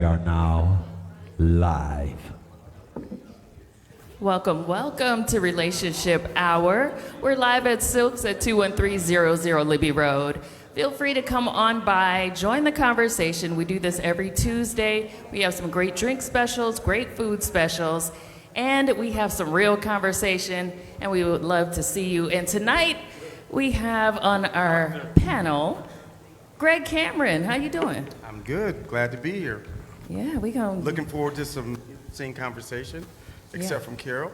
We are now live. Welcome to Relationship Hour. We're live at Sylk's at 21300 Libby Road. Feel free to come on by, join the conversation. We do this every Tuesday. We have some great drink specials, great food specials, and we have some real conversation, and we would love to see you. And tonight, we have on our panel, Greg Cameron. How you doing? I'm good. Glad to be here. Yeah, we gonna... Looking forward to some interesting conversation, except from Carol.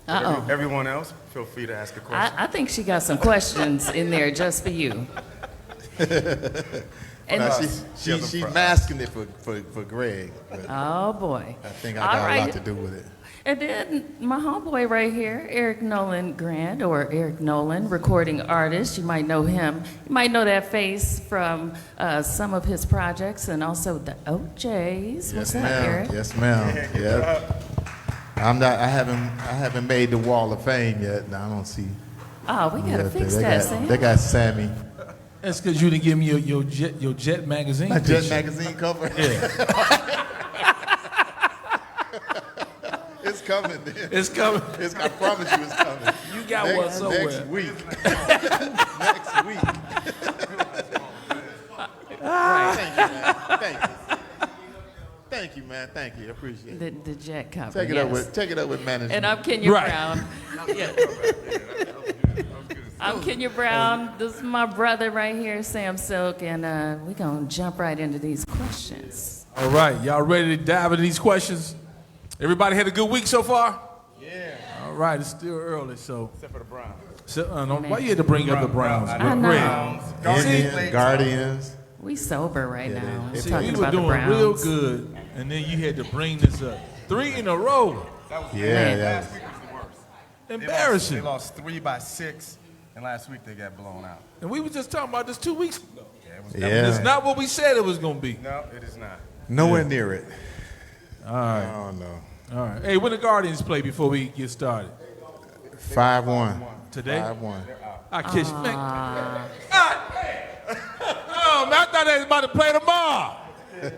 Uh-oh. Everyone else, feel free to ask a question. I think she got some questions in there just for you. And She's masking it for Greg. But oh boy. I think I got a lot to do with it. And then my homeboy right here, Eric Nolan Grant, or Eric Nolan, recording artist. You might know him. You might know that face from some of his projects and also the OJs. What's up, Eric? Yes, ma'am. Yeah. I haven't made the Wall of Fame yet. And I don't see. Oh, we gotta fix that, Sam. They got Sammy. That's because you didn't give me your Jet magazine. My Jet magazine cover. Yeah. It's coming. Man. It's coming. I promise you, it's coming. You got one somewhere. Next week. Next week. Thank you, man. Thank you, man. Thank you. I appreciate it. The Jet cover. Take it up with management. And I'm Kenya Right. Brown. Yeah. I'm Kenya Brown. This is my brother right here, Sam Sylk, and we're gonna jump right into these questions. All right, y'all ready to dive into these questions? Everybody had a good week so far? Yeah. All right, it's still early, so. Except for the Browns. Why you had to bring up the Browns? I know. Guardians. We sober right now. We're See, talking we were about the doing Browns. real good, and then you had to bring this up. 3 in a row. Yeah. Last week was the worst. Embarrassing. They lost 3 by 6, and last week they got blown out. And we were just talking about this 2 weeks ago. Yeah. It's not what we said it was going to be. No, it is not. Nowhere near it. All right. Oh, no. All right. Hey, when the Guardians play before we get started? 5-1. Today? 5-1. I kiss you. Man. Oh, man, I thought they was about to play tomorrow.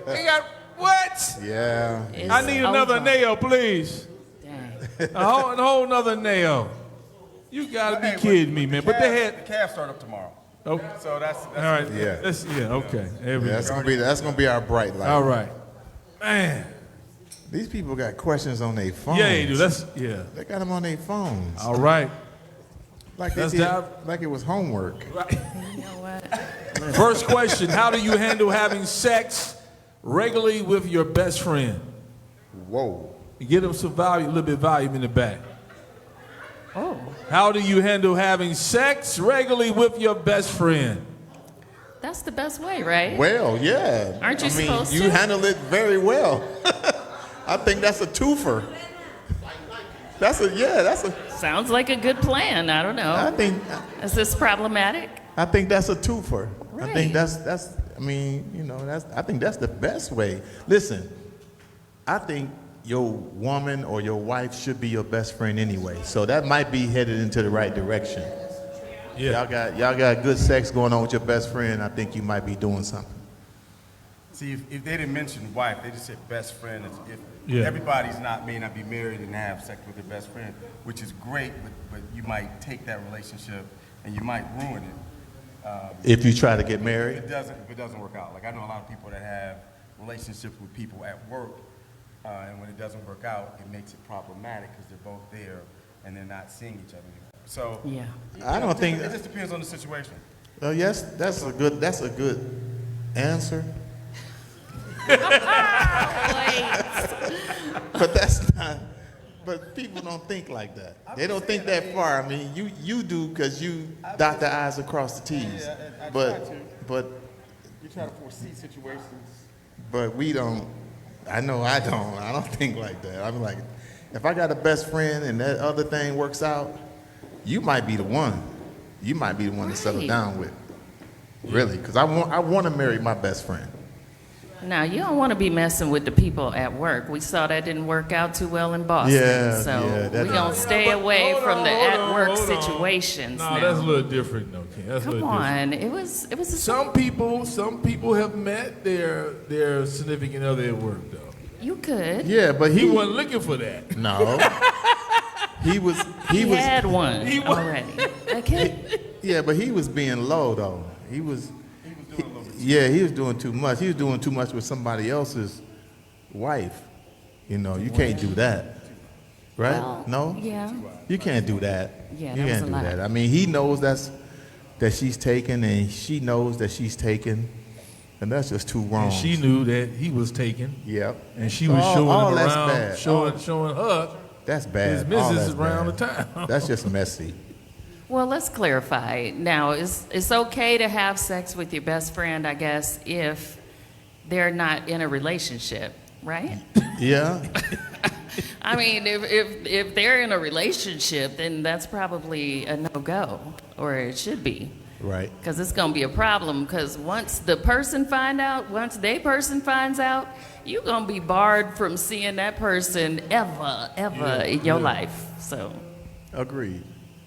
They got what? Yeah. It's I need another over. nail, please. Dang. A whole nother nail. You gotta be kidding me, man. But they had. The Cavs start up tomorrow. Oh, So that's all right. Yeah. Okay. There we That's go. gonna be our bright light. All right. Man. These people got questions on their phones. Yeah, they do. Yeah. They got them on their phones. All right. Like they Let's did, dive- like it was homework. You know what? First question: how do you handle having sex regularly with your best friend? Whoa. Get them some value, a little bit of volume in the back. Oh. How do you handle having sex regularly with your best friend? That's the best way, right? Well, yeah. Aren't you supposed you to? handle it very well. I think that's a twofer. That's a. Sounds like a good plan. I don't know. I think Is this problematic? that's a twofer. I Right. think that's. I think that's the best way. Listen, I think your woman or your wife should be your best friend anyway. So that might be headed into the right direction. Yeah. Y'all got good sex going on with your best friend. I think you might be doing something. See, if they didn't mention wife, they just said best friend. If Yeah. everybody's may not be married and have sex with their best friend, which is great, but you might take that relationship and you might ruin it. If you try to get If married. it doesn't work out. Like I know a lot of people that have relationships with people at work, and when it doesn't work out, it makes it problematic because they're both there and they're not seeing each other anymore. So Yeah. I don't think. it just depends on the situation. Yes, that's a good answer. But that's not. But people don't think like that. They don't think that far. I mean, you do because you dot the I's across the T's. I But try to. but You try to foresee situations. but we don't. I know I don't. I don't think like that. I'm like, if I got a best friend and that other thing works out, you might be the one. You might be the one to settle Right. down with. Really, because I want to marry my best friend. Now, you don't want to be messing with the people at work. We saw that didn't work out too well in Boston. Yeah, so yeah, that we're going to didn't. stay away Hold from on, the hold on, at-work hold on. situations No, now. that's a little different, though. That's what Come on, it was a Some people have met their significant other at work, though. You could. Yeah, but He wasn't looking for that. No. He was had one he was- already. Okay. Yeah, but he was being low though. He was doing too much. He was doing too much with somebody else's wife. You know, you can't do that. Right? Well, No? Yeah. You can't do that. Yeah, you that was can't a do lot. that. I mean, he knows that she's taken, and she knows that she's taken, and that's just too wrong. And she knew that he was taken, Yep. and she was All showing him that's around, bad. showing her That's bad. his All missus that's around bad. the town. That's just messy. Well, let's clarify. Now, it's okay to have sex with your best friend, I guess, if they're not in a relationship, right? Yeah. I mean, if they're in a relationship, then that's probably a no-go, or it should be. Right. Because it's going to be a problem, because once they person finds out, you're going to be barred from seeing that person ever in your life. So, Agreed.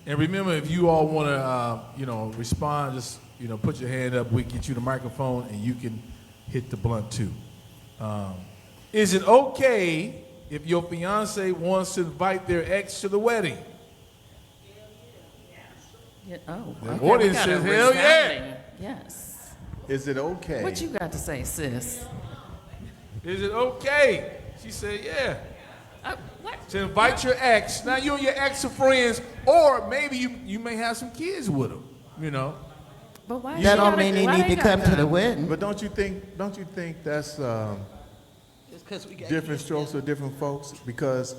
And remember, if you all want to, respond, just put your hand up. We get you the microphone, and you can hit the blunt too. Is it okay if your fiance wants to invite their ex to the wedding? yeah, oh, The okay, audience we got a says, hell yeah. resounding Yes. Is it okay? What you got to say, sis? Is it okay? She said, yeah. What? To invite your ex. Now you and your ex are friends, or maybe you may have some kids with them. But why That she don't gotta- mean they why need to come to the come? wedding. But don't you think that's Just 'cause we got different strokes for different folks? Because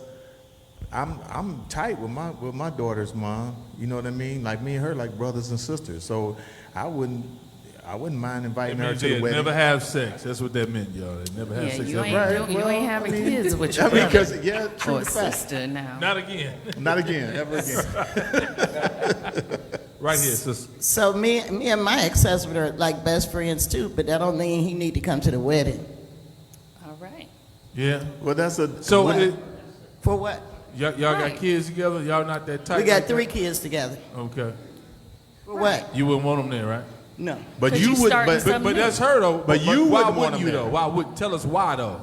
I'm tight with my daughter's mom. You know what I mean? Like me and her, like brothers and sisters. So I wouldn't mind inviting That her means to the they wedding. never have sex. That's what that meant, y'all. They never have Yeah, sex. you ever. ain't, Right, you well, ain't having I mean- kids with your I mean, brother because yeah, true or fact. sister now. Not again. Not again, ever again. Right here, sister. So me and my ex-husband are like best friends too, but that don't mean he need to come to the wedding. All right. Yeah. Well, that's a So What? it, For what? y'all Right. got kids together? Y'all not that tight? We got like 3 that? kids together. Okay. For what? You wouldn't want them there, right? No. But 'Cause you you would, starting but something But that's her though. But you why wouldn't want wouldn't you them though? there. Why would tell us why though?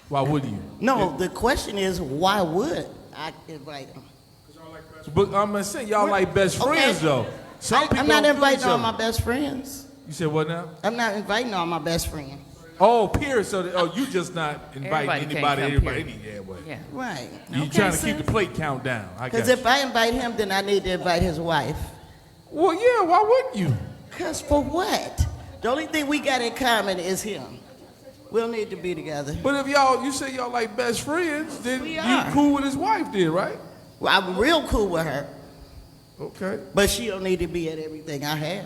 Why wouldn't you? No, the question is why would I invite him? But I'm saying y'all like best Okay. friends though. Some people I'm not don't feel inviting each all other. my best friends. You said what now? I'm not inviting all my best friends. Oh, period. So you just not inviting Everybody can't anybody, come, everybody, period. any way. Yeah. Right. You Okay, trying to keep sis. the plate count down. I got Because you. if I invite him, then I need to invite his wife. Well, yeah. Why wouldn't you? Because for what? The only thing we got in common is him. We'll need to be together. But if you say y'all like best friends, then We you are. cool with his wife, then, right? Well, I'm real cool with her, Okay. but she don't need to be at everything I have.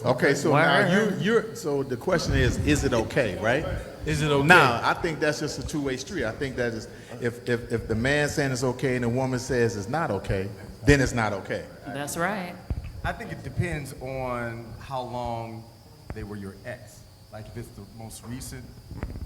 Okay, so Word. now you're so the question is it okay, right? Is it okay? Now, I think that's just a two-way street. I think that is if the man saying it's okay and the woman says it's not okay, then it's not okay. That's right. I think it depends on how long they were your ex. Like if it's the most recent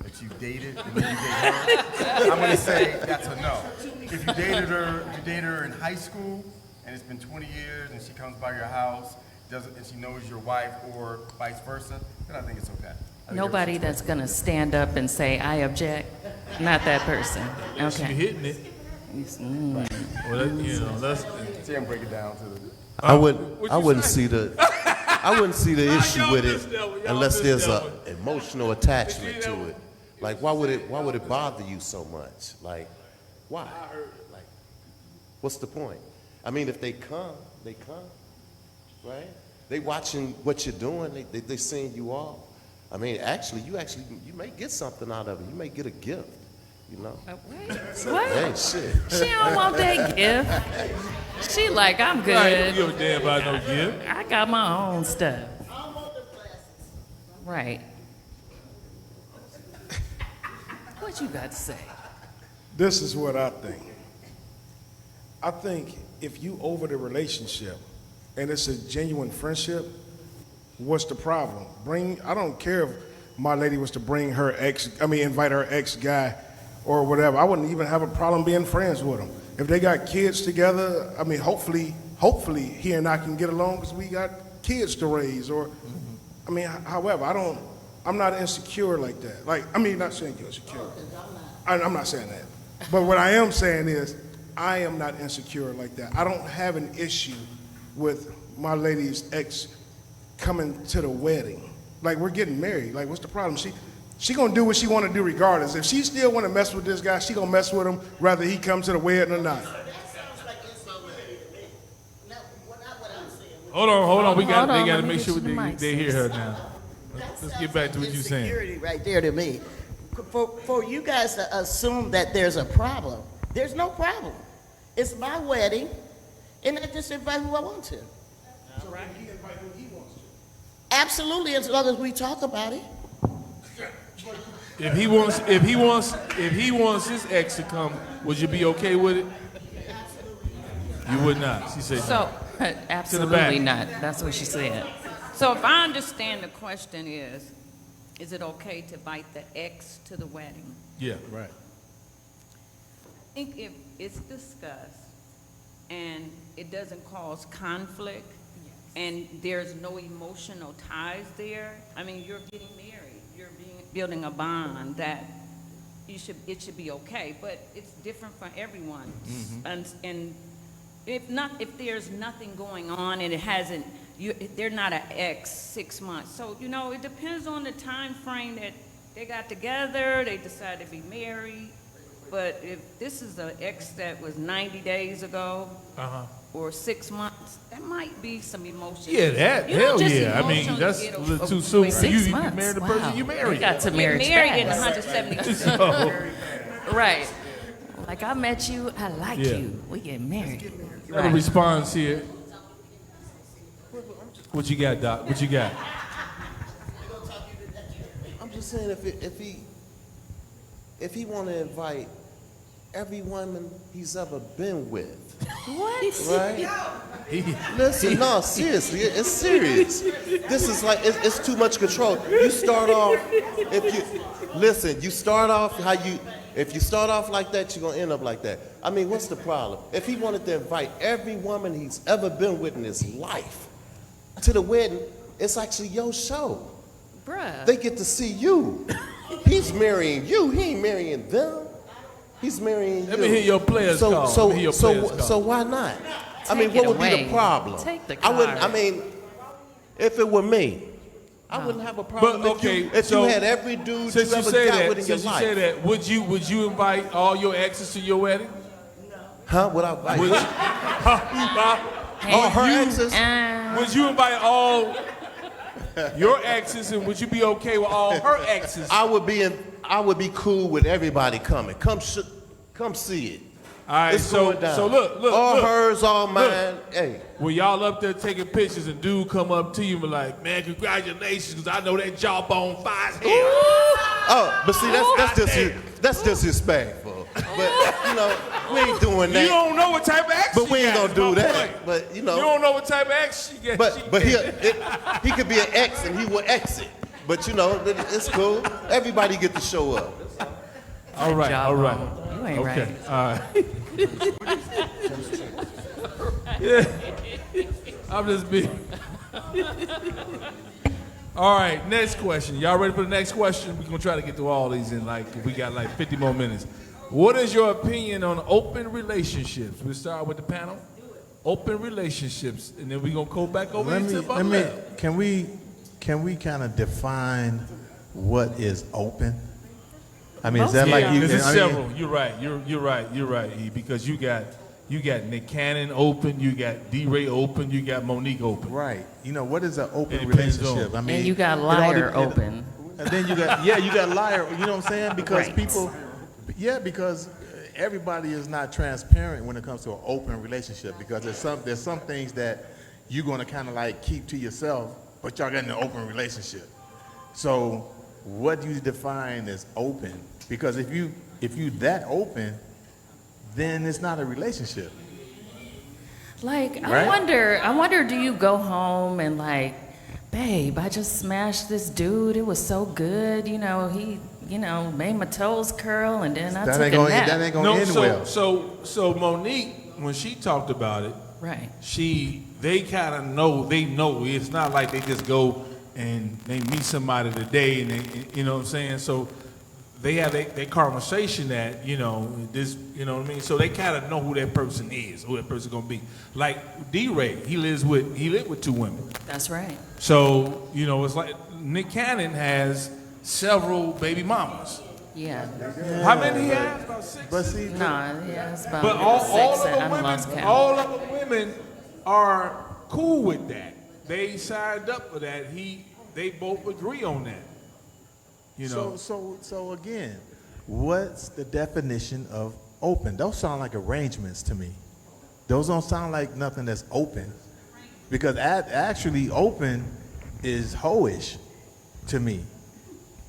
that you dated and then you date her, I'm gonna say that's a no. If you dated her in high school and it's been 20 years and she comes by your house, and she knows your wife or vice versa, then I think it's okay. I think Nobody everything's that's going to stand up and say, I object. Not that person. She Okay. hitting it. Well, that's. okay. See him break it down to the. I What'd you wouldn't say? see the issue y'all with missed it that one. Y'all unless missed there's that an emotional attachment Did you hear to that it. Like why would it bother you so much? Like why? Like what's the point? I mean, if they come, right? They watching what you're doing. They seeing you all. I mean, you may get something out of it. You may get a gift. You know. What? Hey, shit. She don't want that gift. She like, I'm I don't good. give a damn about no gift. I got my own stuff. Right. What you got to say? This is what I think. I think if you over the relationship and it's a genuine friendship, what's the problem? I don't care if my lady was to invite her ex guy or whatever. I wouldn't even have a problem being friends with them. If they got kids together, I mean, hopefully he and I can get along because we got kids to raise, or, I mean, however, I'm not insecure like that. Like, I mean, not saying you're insecure. I'm not saying that. But what I am saying is, I am not insecure like that. I don't have an issue with my lady's ex coming to the wedding. Like, we're getting married. Like, what's the problem? She gonna do what she wanna do regardless. If she still wanna mess with this guy, she gonna mess with him, whether he comes to the wedding or not. Hold on. They got to let me make get sure you the mic, they hear her now. Let's get back to what you're saying. Insecurity right there to me. For you guys to assume that there's a problem, there's no problem. It's my wedding, and I just invite who I want to. So he invite who he wants to. Absolutely, as long as we talk about it. If he wants his ex to come, would you be okay with it? You would not. She said no. So, Absolutely not. That's what she said. so if I understand the question is it okay to invite the ex to the wedding? Yeah, right. I think if it's discussed and it doesn't cause conflict and there's no emotional ties there, I mean, you're getting married, you're building a bond that it should be okay, but it's different for everyone. And if there's nothing going on and it hasn't, they're not an ex 6 months. So, it depends on the time frame that they got together, they decided to be married. But if this is an ex that was 90 days ago or 6 months, that might be some emotion. Yeah, hell yeah. I mean, that's a little too soon. Wait, 6 You months? married the Wow. person you We married. got to marriage married in fast. 172. Right. Like, I met you, I like Yeah. you. We get married. Got a response here. What you got, Doc? What you got? I'm just saying if he want to invite every woman he's ever been with, What? right? Listen, no, seriously, it's serious. This is like it's too much control. You start off if you start off like that, you're gonna end up like that. I mean, what's the problem? If he wanted to invite every woman he's ever been with in his life to the wedding, it's actually your show. Bruh. They get to see you. He's marrying you. He ain't marrying them. He's marrying you. Let me hear your players call. Let me hear your players call. So why not? I mean, Take what it would be away. the problem? Take the I wouldn't. I card. mean, if it were me, I wouldn't have a problem. But okay, if you had every dude you ever got with in your life. would you invite all your exes to your wedding? Huh? Would I invite? Would you, All her exes? would you invite all your exes, and would you be okay with all her exes? I would be cool with everybody coming. Come see it. All right, It's going down. so look, all look. hers, all mine. Hey. When y'all up there taking pictures and dude come up to you and be like, man, congratulations, because I know that jawbone fine as hell. Oh, but see, that's disrespectful. But we ain't doing that. You don't know what type of ex But she we ain't got, gonna do is my that. point. But You don't know what type of ex she got. but he could be an ex and he will exit. But it's cool. Everybody get to show up. All right. You ain't Okay. right. All right. Yeah. I'm just being. All right, next question. Y'all ready for the next question? We're gonna try to get through all these in we got 50 more minutes. What is your opinion on open relationships? We'll start with the panel. Open relationships, and then we're gonna go back over into Can we kind of define what is open? I mean, is that like you? There's I mean, several. You're right. You're right. E, because you got Nick Cannon open, you got D-Ray open, you got Monique open. right. What is an open It depends relationship? on- I mean, And you got it all liar depends- open. And then you got liar. You know what I'm saying? Because Right. because everybody is not transparent when it comes to an open relationship. Because there's some things that you're gonna kind of keep to yourself, but y'all got an open relationship. So what do you define as open? Because if you that open, then it's not a relationship. Like, Right? I wonder, do you go home and babe, I just smashed this dude. It was so good. He, made my toes curl, and then I That took ain't a gonna nap. end well. So Monique, when she talked about it, Right. she they kind of know. They know it's not like they just go and they meet somebody today and they, you know what I'm saying. So they have their conversation that this, you know what I mean. So they kind of know who that person is, who that person gonna be. Like D-Ray, he lived with 2 women. That's right. So it's like Nick Cannon has several baby mamas. Yeah. How many he has? About 6. But see, No, yeah, it's about But all 6. of the I women, lost count. all of the women are cool with that. They signed up for that. They both agree on that. So again, what's the definition of open? Those sound like arrangements to me. Those don't sound like nothing that's open, because actually open is hoish to me.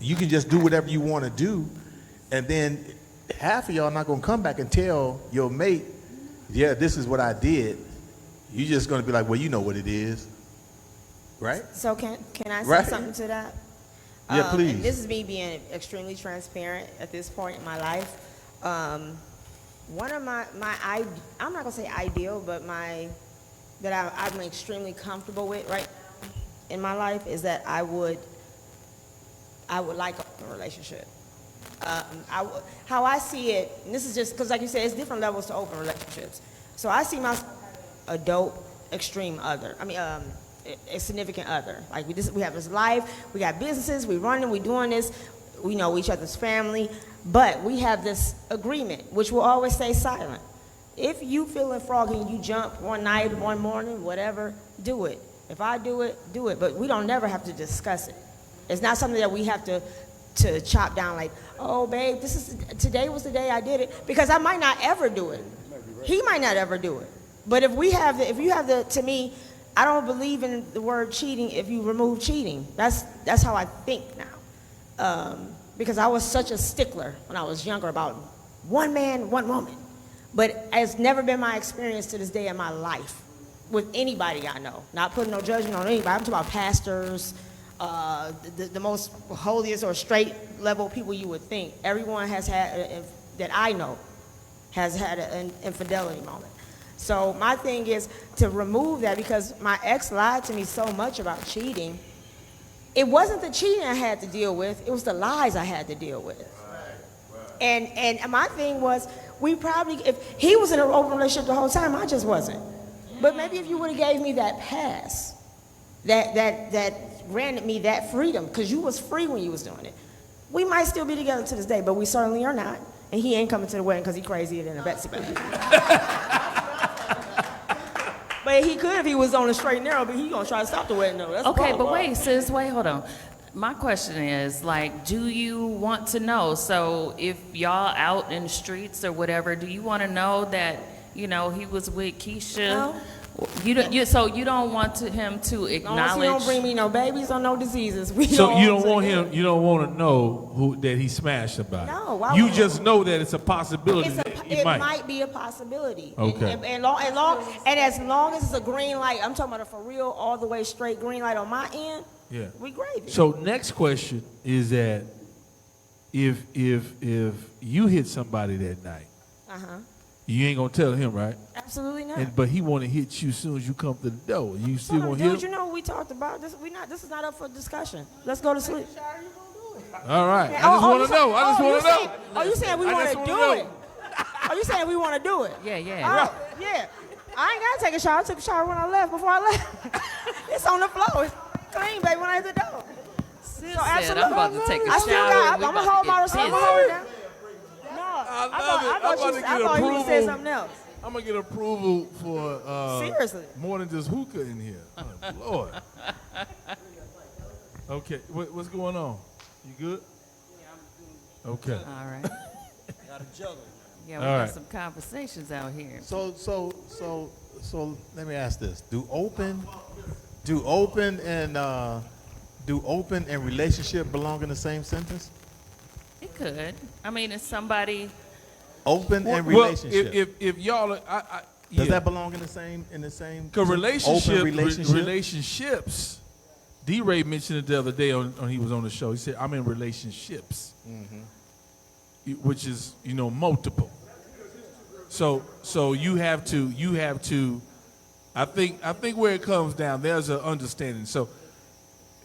You can just do whatever you want to do, and then half of y'all not gonna come back and tell your mate, yeah, this is what I did. You just gonna be like, well, you know what it is, right? So can I say Right. something to that? Yeah, please. And this is me being extremely transparent at this point in my life. One of my I'm not gonna say ideal, but I'm extremely comfortable with right now in my life is that I would like a relationship. How I see it, and this is just because, like you said, it's different levels to open relationships. So I see myself a dope, extreme other. I mean, a significant other. Like we have this life, we got businesses, we running, we doing this, we know each other's family, but we have this agreement, which will always stay silent. If you feeling froggy and you jump one night, one morning, whatever, do it. If I do it, do it. But we don't never have to discuss it. It's not something that we have to chop down like, oh babe, today was the day I did it, because I might not ever do it. He might not ever do it. But if you have the, to me, I don't believe in the word cheating if you remove cheating. That's how I think now. Because I was such a stickler when I was younger about one man, one woman. But it's never been my experience to this day in my life with anybody I know. Not putting no judgment on anybody. I'm talking about pastors, the most holiest or straight level people you would think. Everyone has had, that I know, has had an infidelity moment. So my thing is to remove that, because my ex lied to me so much about cheating. It wasn't the cheating I had to deal with, it was the lies I had to deal with. And my thing was, if he was in an open relationship the whole time, I just wasn't. But maybe if you would have gave me that pass, that granted me that freedom, because you was free when you was doing it, we might still be together to this day, but we certainly are not. And he ain't coming to the wedding because he crazier than a Betsy baby. But he could if he was on the straight and narrow, but he gonna try to stop the wedding though. That's Okay, the but problem. wait, sis, hold on. My question is, like, do you want to know? So if y'all out in the streets or whatever, do you want to know that, he was with Keisha? No. So you don't want him to As long as acknowledge. he don't bring me no babies or no diseases. So you don't want to know that he smashed somebody. No, why you would- just know that it's a possibility that he It might. might be a possibility. Okay. And as long as it's a green light, I'm talking about a for real, all the way straight green light on my end. Yeah. We gravy. So next question is that if you hit somebody that night, you ain't gonna tell him, right? Absolutely not. But he want to hit you as soon as you come to the door. You still gonna hit Dude, him? you know what we talked about? This is not up for discussion. Let's go to sleep. All right. I just want to know. I just want to know. Oh, you saying we I want just to do wanna it? Oh, you saying we want to do it? Yeah, yeah. Oh, yeah. I ain't gotta take a shower. I took a shower when I left. Before I left, it's on the floor. It's clean, baby. When I hit the door. Sis So said, absolutely. I'm about to take a I still shower. got. We I'm gonna about hold to my get receipt. I'm busy. gonna hold it down. No, I I love it. I'm about to thought get you said approval. something else. I'm gonna get approval for Seriously. more than just hookah in here. Oh, Lord. Okay, what's going on? You good? Okay. All right. Gotta juggle. Yeah, we All got right. some conversations out here. So let me ask this: Do open and relationship belong in the same sentence? It could. I mean, it's somebody. Open and Well, relationship. if y'all, Does that belong in the same? Cause open relationship? relationships. D-Ray mentioned it the other day on he was on the show. He said, "I'm in relationships," which is multiple. So you have to I think where it comes down, there's an understanding. So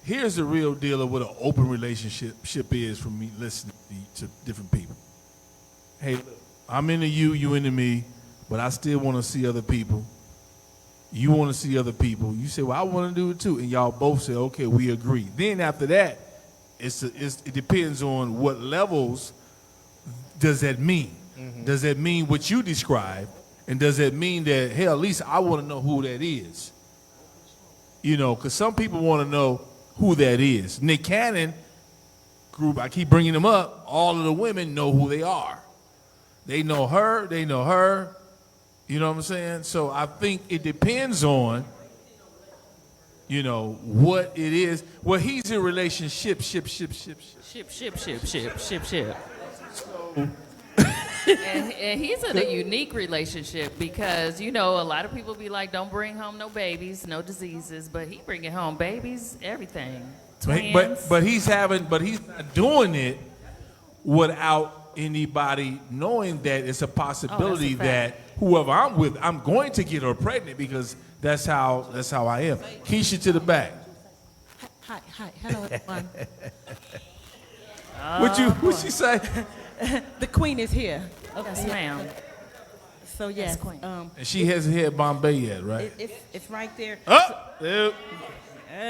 here's the real deal of what an open relationship is from me listening to different people. Hey, look, I'm into you, you into me, but I still want to see other people. You want to see other people. You say, well, I want to do it too. And y'all both say, okay, we agree. Then after that, it depends on what levels does that mean. Mm-hmm. Does that mean what you described? And does that mean that, hell, at least I want to know who that is? You know, because some people want to know who that is. Nick Cannon group, I keep bringing them up, all of the women know who they are. They know her, you know what I'm saying? So I think it depends on, you know, what it is. Well, he's in relationship. Ship. And he's in a unique relationship because, you know, a lot of people be like, don't bring home no babies, no diseases, but he bringing home babies, everything. Twins. But he's not doing it without anybody knowing that it's a possibility that whoever I'm with, I'm going to get her pregnant because that's how I am. Keisha to the back. Hi, hello everyone. What'd she say? The queen is here. Okay, yes, ma'am. So yes, and she hasn't hit Bombay yet, right? It's right there. Oh,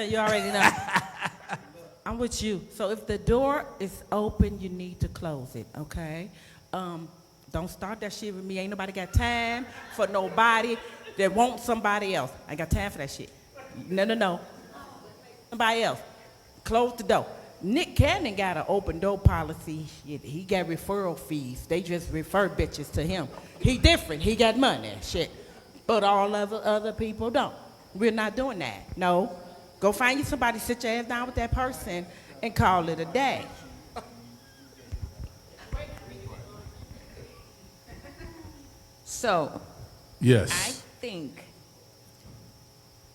you already know. I'm with you. So if the door is open, you need to close it, okay? Don't start that shit with me. Ain't nobody got time for nobody that wants somebody else. I got time for that shit. No. Somebody else. Close the door. Nick Cannon got an open door policy. He got referral fees. They just refer bitches to him. He different. He got money, shit. But all other people don't. We're not doing that. No. Go find you somebody, sit your ass down with that person, and call it a day. So, yes. I think,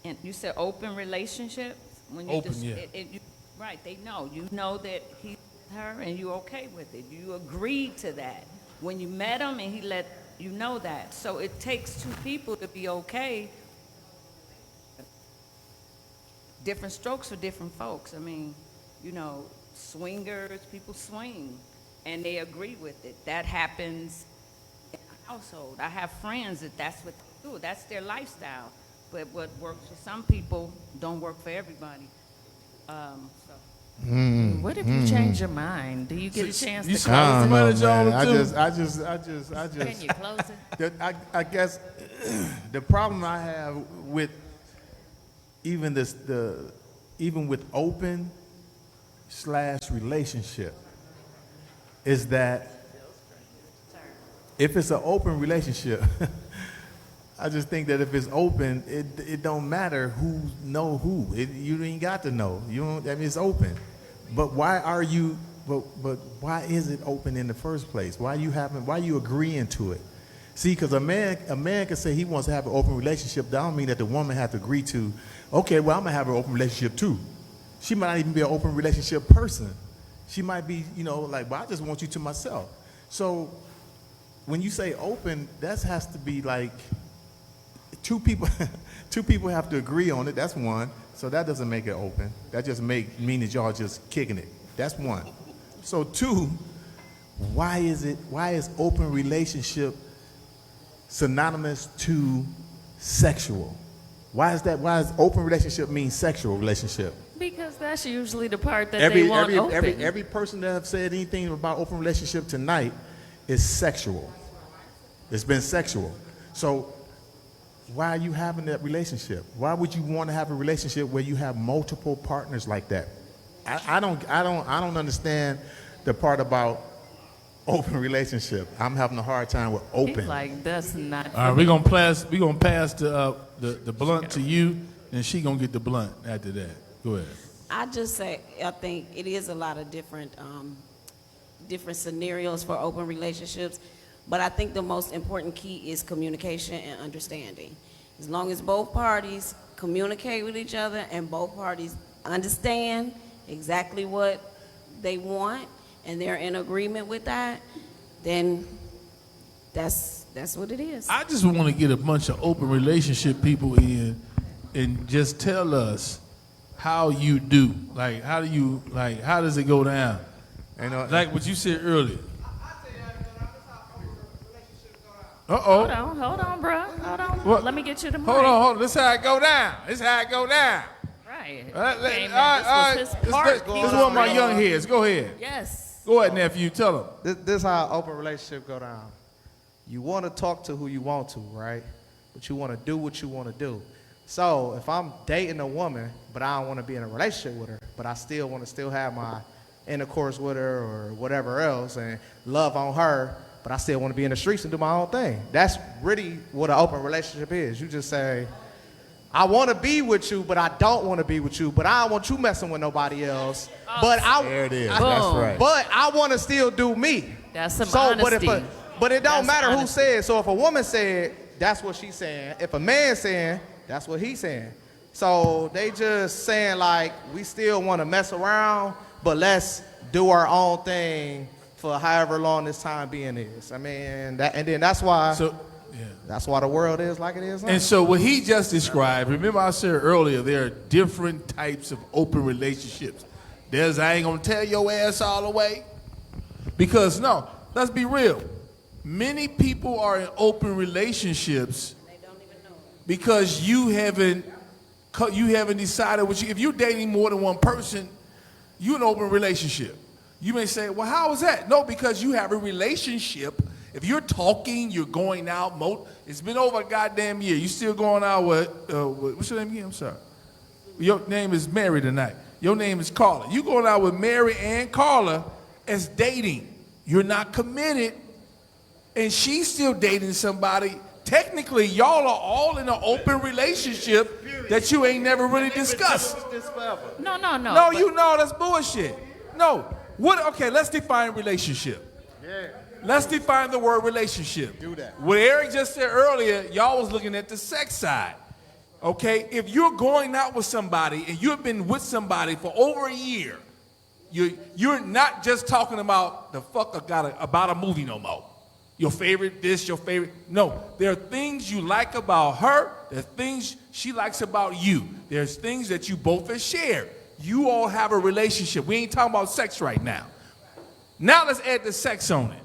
and you said open relationships? When you open, yeah. Right, they know. You know that he's her and you're okay with it. You agreed to that. When you met him and he let you know that. So it takes two people to be okay. Different strokes for different folks. I mean, you know, swingers, people swing and they agree with it. That happens in a household. I have friends that's what they do. That's their lifestyle. But what works for some people don't work for everybody. What if you change your mind? Do you get a chance to close it? I just. Can you close it? I guess the problem I have with even with open / relationship is that if it's an open relationship, I just think that if it's open, it don't matter who know who. You ain't got to know. You don't. I mean, it's open. But why are you? But why is it open in the first place? Why you agreeing to it? See, because a man can say he wants to have an open relationship. That don't mean that the woman has to agree to. Okay, well, I'm gonna have an open relationship too. She might not even be an open relationship person. She might be, you know, like, well, I just want you to myself. So when you say open, that has to be like two people have to agree on it. That's one. So that doesn't make it open. That just mean that y'all just kicking it. That's one. So two, why is open relationship synonymous to sexual? Why is open relationship mean sexual relationship? Because that's usually the part that they want open. Every person that have said anything about open relationship tonight is sexual. It's been sexual. So why are you having that relationship? Why would you want to have a relationship where you have multiple partners like that? I don't understand the part about open relationship. I'm having a hard time with open. He's like, that's not. All right, we're gonna pass the blunt to you, and she gonna get the blunt after that. Go ahead. I just say I think it is a lot of different scenarios for open relationships, but I think the most important key is communication and understanding. As long as both parties communicate with each other and both parties understand exactly what they want and they're in agreement with that, then That's what it is. I just want to get a bunch of open relationship people in and just tell us how you do. Like, how does it go down? Like what you said earlier. Uh-oh. Hold on, bro. Hold on. What? Let me get you the mic. Hold on. This is how it go down. Right. This is one of my young heads. Go ahead. Yes. Go ahead, nephew. Tell them. This is how an open relationship go down. You want to talk to who you want to, right? But you want to do what you want to do. So if I'm dating a woman, but I don't want to be in a relationship with her, but I still want to have my intercourse with her or whatever else and love on her, but I still want to be in the streets and do my own thing. That's really what an open relationship is. You just say, I want to be with you, but I don't want to be with you, but I don't want you messing with nobody else. There it is. That's right. But I want to still do me. That's some honesty. But it don't matter who said. So if a woman said, that's what she's saying. If a man saying, that's what he's saying. So they just saying like, we still want to mess around, but let's do our own thing for however long this time being is. I mean, that's why the world is like it is now. And so what he just described, remember I said earlier, there are different types of open relationships. There's, I ain't gonna tell your ass all the way. Because no, let's be real. Many people are in open relationships because you haven't decided what you, if you're dating more than one person, you're in an open relationship. You may say, well, how is that? No, because you have a relationship. If you're talking, you're going out, it's been over a goddamn year. You still going out with what's your name again? I'm sorry. Your name is Mary tonight. Your name is Carla. You going out with Mary and Carla as dating. You're not committed, and she's still dating somebody. Technically, y'all are all in an open relationship that you ain't never really discussed. No. No, you know that's bullshit. No. Okay, let's define relationship. Yeah. Let's define the word relationship. Do that. What Eric just said earlier, y'all was looking at the sex side. Okay, if you're going out with somebody and you've been with somebody for over a year, you're not just talking about about a movie no more. Your favorite this, your favorite. No, there are things you like about her. There's things she likes about you. There's things that you both have shared. You all have a relationship. We ain't talking about sex right now. Now let's add the sex on it.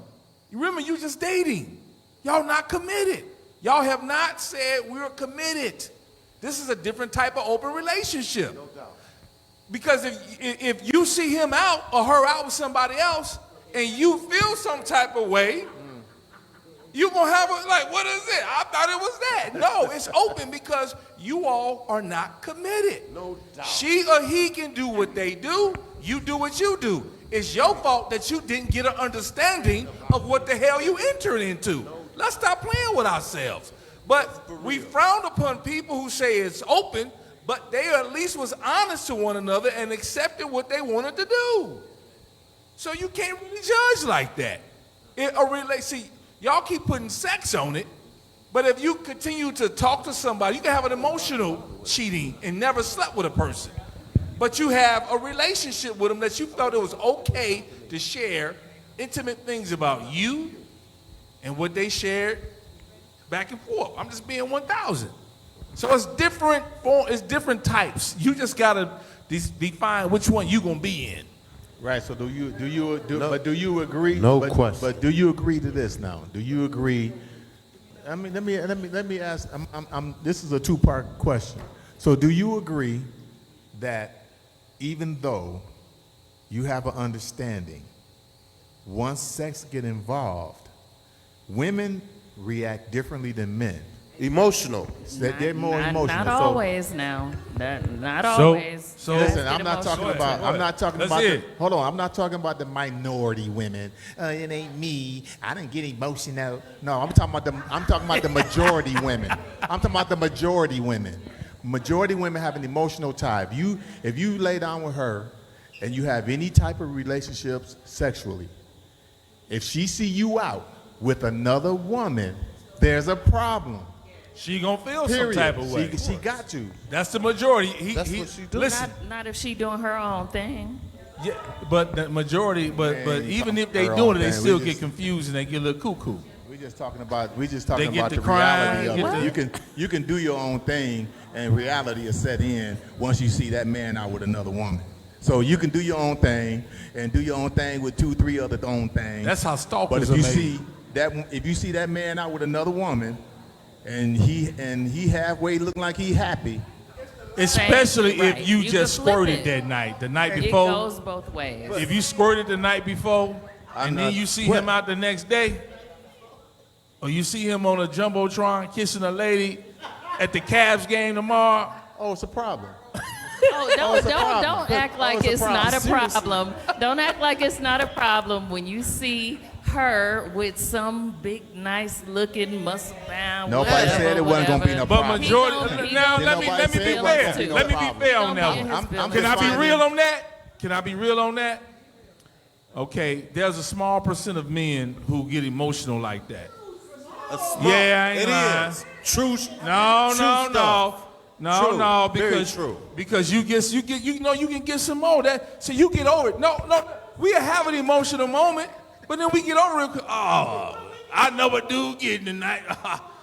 You remember, you just dating. Y'all not committed. Y'all have not said we're committed. This is a different type of open relationship. No doubt. Because if you see him out or her out with somebody else and you feel some type of way, you're going to have what is it? I thought it was that. No, it's open because you all are not committed. No doubt. She or he can do what they do. You do what you do. It's your fault that you didn't get an understanding of what the hell you entered into. Let's stop playing with ourselves. But we frown upon people who say it's open, but they at least was honest to one another and accepted what they wanted to do. So you can't really judge like that. See, y'all keep putting sex on it, but if you continue to talk to somebody, you can have an emotional cheating and never slept with a person. But you have a relationship with them that you felt it was okay to share intimate things about you and what they shared back and forth. I'm just being 1,000. So it's different types. You just gotta define which one you gonna be in. Right. So do you agree? No question. But do you agree to this now? Do you agree? I mean, let me ask. This is a two-part question. So do you agree that even though you have an understanding, once sex get involved, women react differently than men? Emotional. They're more emotional. Not always now. Not always. So listen, I'm not talking about hold on, I'm not talking about the minority women. It ain't me. I didn't get emotional. No, I'm talking about the majority women. I'm talking about the majority women. Majority women have an emotional tie. If you lay down with her and you have any type of relationships sexually, if she see you out with another woman, there's a problem. She gonna feel Period. some type of way. She got to. That's the majority. That's what she do. Listen, Not if she doing her own thing. yeah, but the majority. But even if they doing it, they still get confused and they get a little cuckoo. We just talking about They get the the crime, reality of get it. You can do your own thing, and reality is set in once you see that man out with another woman. So you can do your own thing and do your own thing with 2, 3 other own things. That's how stalkers But if are you made. if you see that man out with another woman, and he halfway looking like he happy. Especially Right. if you You just can flip squirted it. that night, the night It before. goes both ways. If you squirted the night before, and then you see him out the next day, or you see him on a jumbotron kissing a lady at the Cavs game tomorrow. Oh, it's a problem. Oh, don't act like it's not a problem. Don't act like it's not a problem when you see her with some big, nice looking muscle bound. Nobody said it wasn't gonna be no But problem. majority, now let me be fair. Let me be fair on that one. Can I be real on that? Can I be real on that? Okay, there's a small percent of men who get emotional like that. Yeah, I ain't lying. True. No, Very because true. because you can get some more. So you get over it. No, we have an emotional moment, but then we get over it. Oh, I know a dude getting tonight,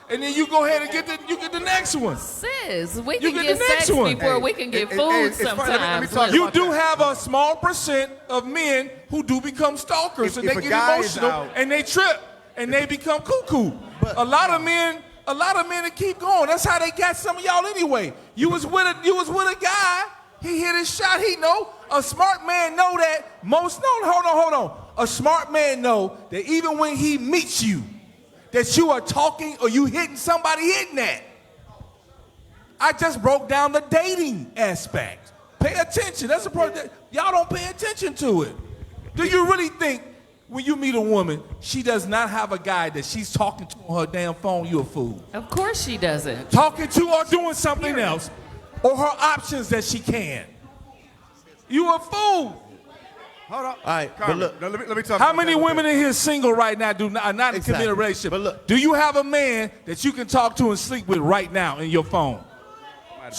and then you go ahead and get the next one. Sis, we You can get get the next sex one. before we can get food it's funny. Let me sometimes. talk You about do that. have a small percent of men who do become stalkers, and If they a get guy is emotional, out- and they trip, and they become cuckoo. A lot of men that keep going. That's how they got some of y'all anyway. You was with a guy. He hit his shot. He know. A smart man know that most. No, hold on. A smart man know that even when he meets you, that you are talking or you hitting somebody hitting that. I just broke down the dating aspect. Pay attention. That's the part that y'all don't pay attention to it. Do you really think when you meet a woman, she does not have a guy that she's talking to on her damn phone, you a fool? Of course she doesn't. Talking to or doing something else, or her options that she can. You a fool. Hold on. All right, Carmen, but look. now let me talk How about many that a women bit. in here single right now are not in a Exactly. committed relationship? But look. Do you have a man that you can talk to and sleep with right now in your phone?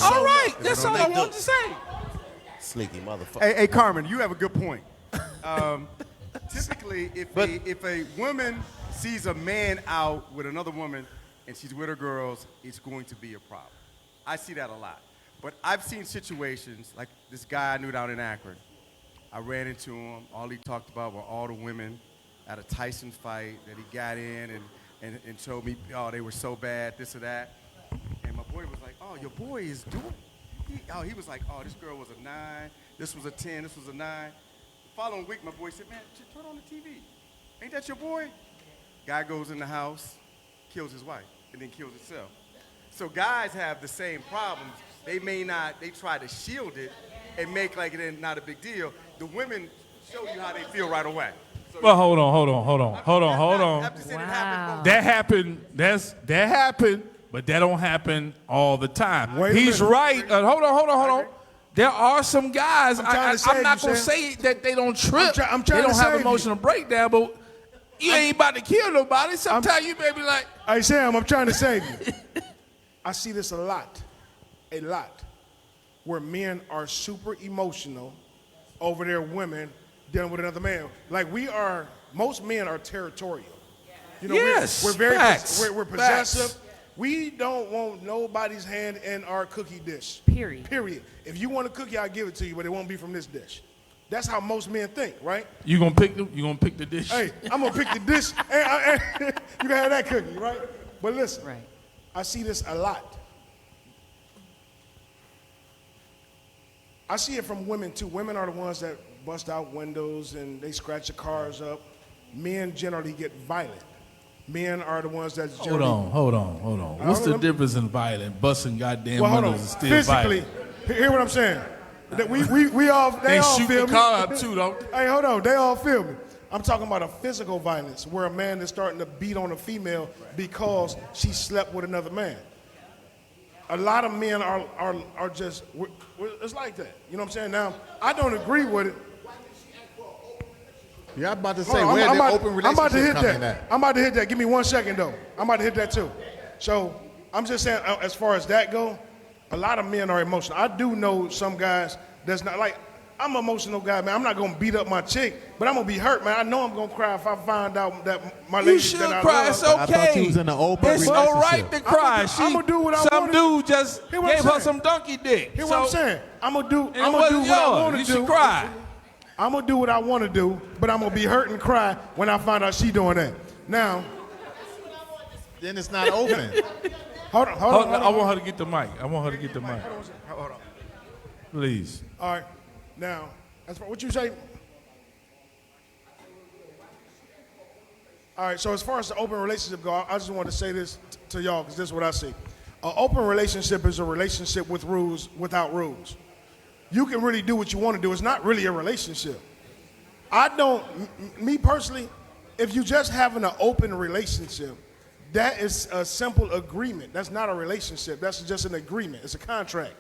All right, that's all I wanted to say. Sneaky motherfucker. Hey, Carmen, you have a good point. Typically, if a woman sees a man out with another woman and she's with her girls, it's going to be a problem. I see that a lot. But I've seen situations like this guy I knew down in Akron. I ran into him. All he talked about were all the women at a Tyson fight that he got in and showed me, oh, they were so bad, this or that. And my boy was like, oh, your boy is doing he was like, oh, this girl was a 9, this was a 10, this was a 9. The following week, my boy said, man, turn on the TV. Ain't that your boy? Guy goes in the house, kills his wife, and then kills himself. So guys have the same problems. They try to shield it and make like it ain't not a big deal. The women show you how they feel right away. So Well, hold on. I'm just saying it happens both That happened. That happened, but that don't happen all the time. Wait a He's minute. right. Hold on. There are some guys. trying to I'm save not you, gonna Sam. say that they don't trip. I'm trying they don't to have save emotional breakdown, but you ain't about to kill nobody. Sometimes you may be like, Hey, Sam, I'm trying to save you. I see this a lot, where men are super emotional over their women dealing with another man. Like most men are territorial. You know, Yes, we're very, facts, we're possessive. We don't want nobody's hand in our cookie dish. Period. If you want a cookie, I'll give it to you, but it won't be from this dish. That's how most men think, right? you gonna pick the dish. Hey, I'm gonna pick the dish. And you can have that cookie, right? But listen, Right. I see this a lot. I see it from women too. Women are the ones that bust out windows and they scratch your cars up. Men generally get violent. Men are the ones that generally. Hold on. What's the difference in violent? Busting goddamn Well, hold on. windows is still Physically, violent. hear what I'm saying. That we all they They all shoot feel the me. car up too, don't they? Hey, hold on. They all feel me. I'm talking about a physical violence where a man is starting to beat on a female because she slept with another man. A lot of men are just, it's like that. You know what I'm saying? Now, I don't agree with it. Yeah, I'm about to say, Hold on, where I'm the about- open I'm about to relationship hit coming that. at? I'm about to hit that. Give me 1 second, though. I'm about to hit that, too. So, I'm just saying, as far as that go, a lot of men are emotional. I do know some guys that's not, like, I'm an emotional guy, man. I'm not gonna beat up my chick, but I'm gonna be hurt, man. I know I'm gonna cry if I find out that my lady You should that I cry. love. It's okay. I thought you was in an open It's relationship. all right to cry. I'ma do what I Some wanna dude just Hear what I'm gave her saying? some donkey dick. Hear what I'm saying? I'm gonna do And it what I wasn't yours. want to You do. should cry. I'm gonna do what I want to do, but I'm gonna be hurt and cry when I find out she doing that. Now, Then it's not open. hold on. I want her to get the mic. Hold on. Please. All right. Now, as far what you say. All right. So as far as the open relationship go, I just want to say this to y'all because this is what I see. An open relationship is a relationship with rules, without rules. You can really do what you want to do. It's not really a relationship. Me personally, if you just having an open relationship, that is a simple agreement. That's not a relationship. That's just an agreement. It's a contract.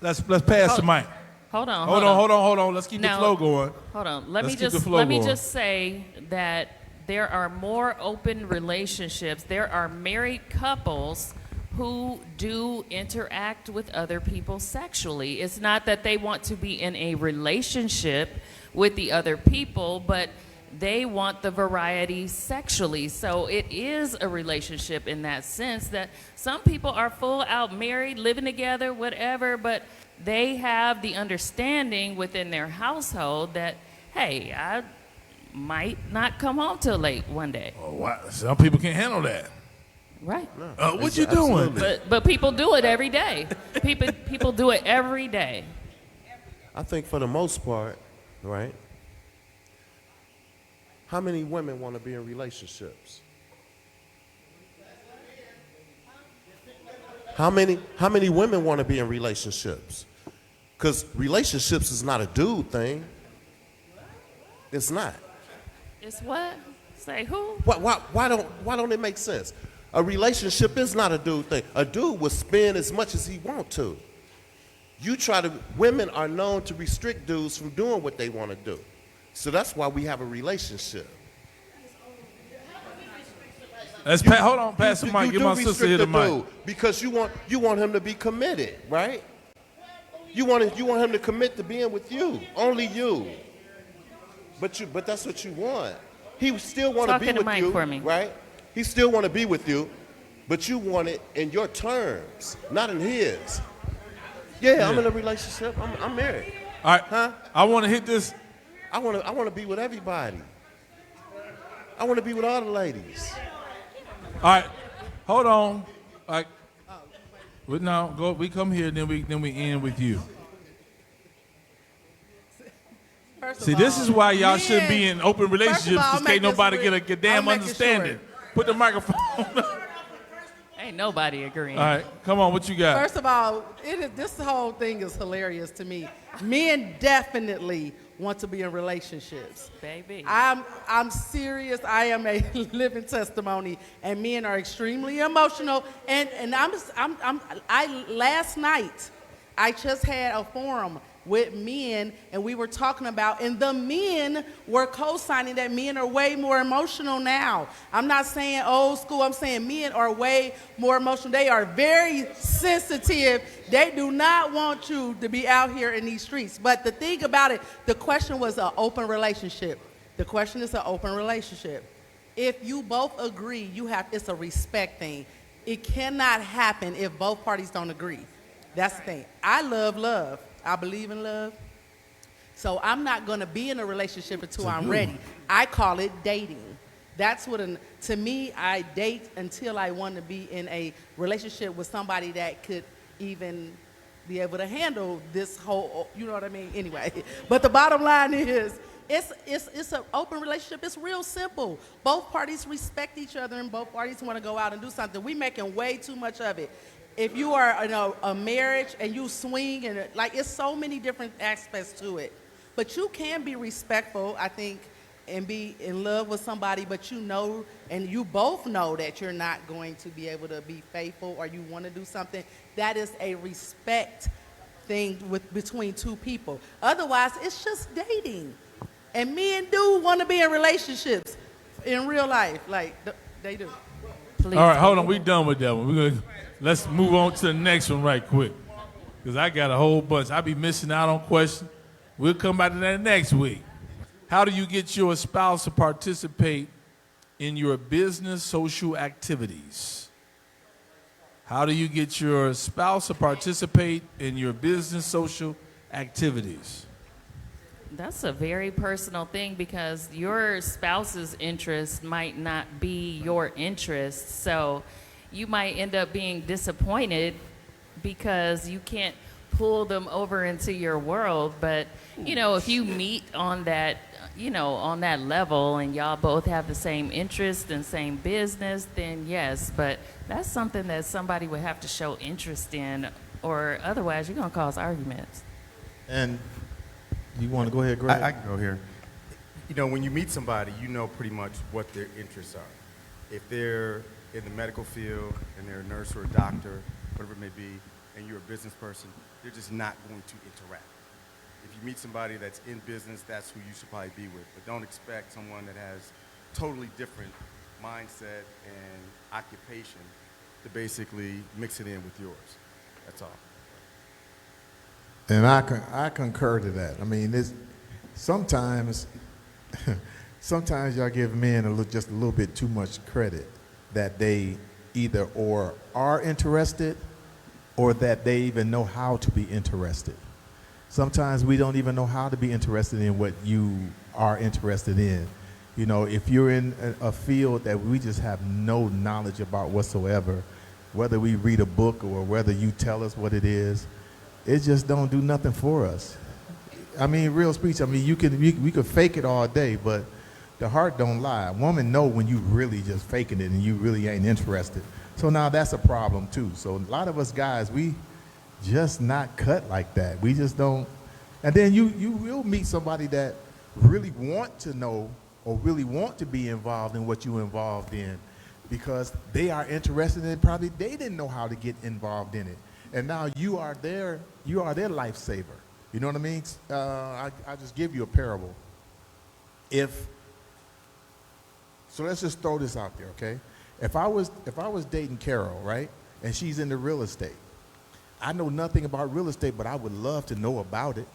Let's pass the mic. Hold on. Hold on. Let's keep the Now, flow going. Hold on. Let's keep the flow Let me going. just say that there are more open relationships. There are married couples who do interact with other people sexually. It's not that they want to be in a relationship with the other people, but they want the variety sexually. So it is a relationship in that sense that some people are full out married, living together, whatever, but they have the understanding within their household that, hey, I might not come home till late one day. Oh, wow. Some people can't handle that. Right. What you doing? But people do it every day. People do it every day. I think for the most part, right? How many women want to be in relationships? How many women want to be in relationships? Because relationships is not a dude thing. It's not. It's what? Say who? Why don't it make sense? A relationship is not a dude thing. A dude will spend as much as he want to. Women are known to restrict dudes from doing what they want to do. So that's why we have a relationship. Hold on, pass the mic. Give my sister here the mic. Because you want him to be committed, right? You want him to commit to being with you, only you. But that's what you want. He still want to be with you, right? He still want to be with you, but you want it in your terms, not in his. Yeah. I'm in a relationship. I'm married. All right. Huh? I want to hit this. I want to be with everybody. I want to be with all the ladies. All right. Hold on. All right. We come here, then we end with you. See, this is why y'all shouldn't be in open relationships, because can't nobody get a damn understanding. Put the microphone up. Ain't nobody agreeing. All right, come on, what you got? First of all, this whole thing is hilarious to me. Men definitely want to be in relationships. Baby. I'm serious. I am a living testimony, and men are extremely emotional. And last night, I just had a forum with men, and we were talking about, and the men were co-signing that men are way more emotional now. I'm not saying old school, I'm saying men are way more emotional. They are very sensitive. They do not want you to be out here in these streets. But the thing about it, the question was an open relationship. The question is an open relationship. If you both agree, it's a respect thing. It cannot happen if both parties don't agree. That's the thing. I love love. I believe in love. So I'm not going to be in a relationship until I'm ready. I call it dating. That's what, to me, I date until I want to be in a relationship with somebody that could even be able to handle this whole, you know what I mean? Anyway, but the bottom line is, it's an open relationship. It's real simple. Both parties respect each other and both parties want to go out and do something. We making way too much of it. If you are in a marriage and you swing, and it's so many different aspects to it. But you can be respectful, I think, and be in love with somebody, but you know, and you both know that you're not going to be able to be faithful, or you want to do something. That is a respect thing between two people. Otherwise, it's just dating. And men do want to be in relationships in real life, they do. Please. All right, hold on. We done with that one. Let's move on to the next one right quick. Because I got a whole bunch. I be missing out on questions. We'll come back to that next week. How do you get your spouse to participate in your business social activities? How do you get your spouse to participate in your business social activities? That's a very personal thing because your spouse's interest might not be your interest. So you might end up being disappointed because you can't pull them over into your world. But, you know, if you meet on that, you know, on that level and y'all both have the same interest and same business, then yes. But that's something that somebody would have to show interest in, or otherwise you're going to cause arguments. And you want to go ahead, Greg? I can go here. You know, when you meet somebody, you know pretty much what their interests are. If they're in the medical field and they're a nurse or a doctor, whatever it may be, and you're a business person, they're just not going to interact. If you meet somebody that's in business, that's who you should probably be with. But don't expect someone that has totally different mindset and occupation to basically mix it in with yours. That's all. And I concur to that. I mean, sometimes y'all give men just a little bit too much credit that they either or are interested or that they even know how to be interested. Sometimes we don't even know how to be interested in what you are interested in. You know, if you're in a field that we just have no knowledge about whatsoever, whether we read a book or whether you tell us what it is, it just don't do nothing for us. I mean, real speech, I mean, we could fake it all day, but the heart don't lie. A woman know when you really just faking it and you really ain't interested. So now that's a problem too. So a lot of us guys, we just not cut like that. We just don't. And then you will meet somebody that really want to know or really want to be involved in what you're involved in because they are interested in it. Probably they didn't know how to get involved in it. And now you are their lifesaver. You know what I mean? I just give you a parable. So let's just throw this out there, okay? If I was dating Carol, right, and she's into real estate, I know nothing about real estate, but I would love to know about it.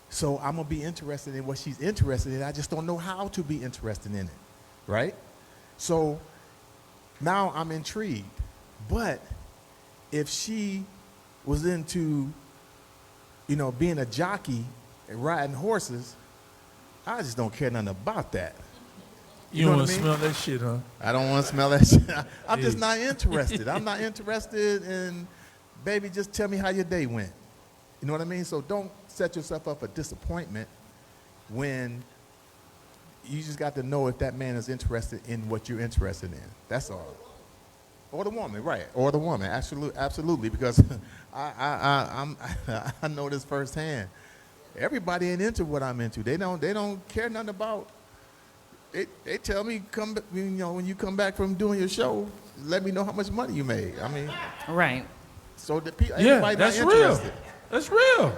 So I'm gonna be interested in what she's interested in. I just don't know how to be interested in it, right? So now I'm intrigued. But if she was into, you know, being a jockey and riding horses, I just don't care nothing about that. You don't want to smell that shit, huh? I don't want to smell that shit. I'm just not interested. I'm not interested in, baby, just tell me how your day went. You know what I mean? So don't set yourself up for disappointment when you just got to know if that man is interested in what you're interested in. That's all. Or the woman, right? Or the woman, absolutely, because I know this firsthand. Everybody ain't into what I'm into. They don't care nothing about. They tell me when you come back from doing your show, let me know how much money you made. I mean, right. So the yeah, that's real. That's real.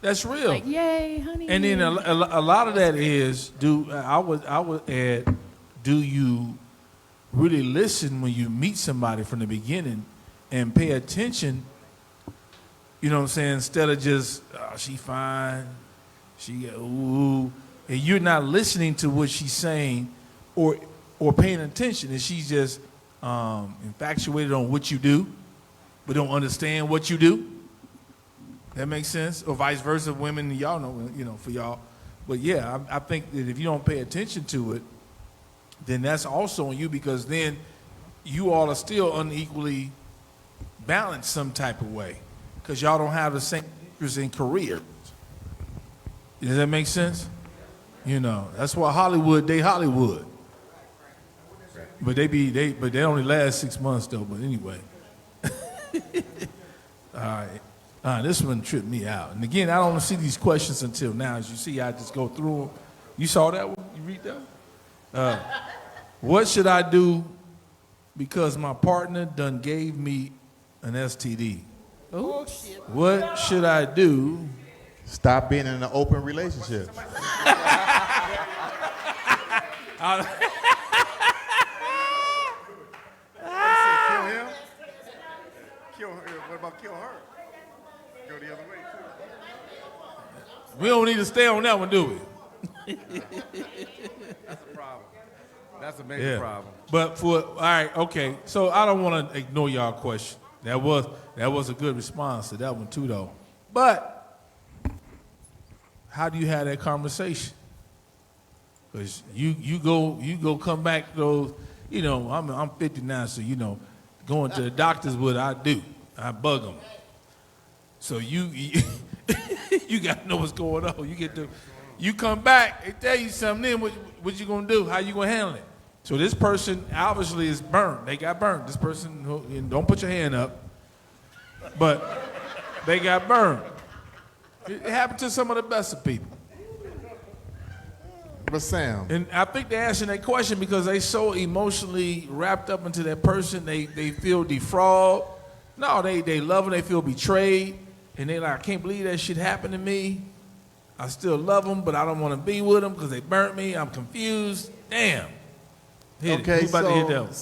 That's real. Like, yay, honey. And then a lot of that is I would add, do you really listen when you meet somebody from the beginning and pay attention? You know what I'm saying? Instead of just she fine, she ooh. And you're not listening to what she's saying or paying attention, and she's just infatuated on what you do, but don't understand what you do. That makes sense? Or vice versa, women, y'all know, you know, for y'all. But yeah, I think that if you don't pay attention to it, then that's also on you, because then you all are still unequally balanced some type of way, because y'all don't have the same interest in career. Does that make sense? You know, that's why Hollywood. But they only last 6 months though. But anyway, all right. This one tripped me out. And again, I don't see these questions until now. As you see, I just go through them. You saw that one? You read that one? What should I do because my partner done gave me an STD? Oops. What should I do? Stop being in an open relationship. Kill him? Kill her. What about kill her? Go the other way, We don't need to stay on that one, do we? That's a problem. That's a major problem. But all right, okay. So I don't want to ignore y'all question. That was a good response to that one too, though. But how do you have that conversation? Because you go come back to those. You know, I'm 59, so you know, going to the doctor's what I do. I bug them. So you got to know what's going on. You come back, they tell you something. Then what you gonna do? How you gonna handle it? So this person obviously is burned. They got burned. This person, don't put your hand up, but they got burned. It happened to some of the best of people. But Sam. And I think they're asking that question because they so emotionally wrapped up into that person. They feel defrauded. No, they love them. They feel betrayed. And they like, I can't believe that shit happened to me. I still love them, but I don't want to be with them because they burnt me. I'm confused. Damn. Okay, Who's about to hit that one?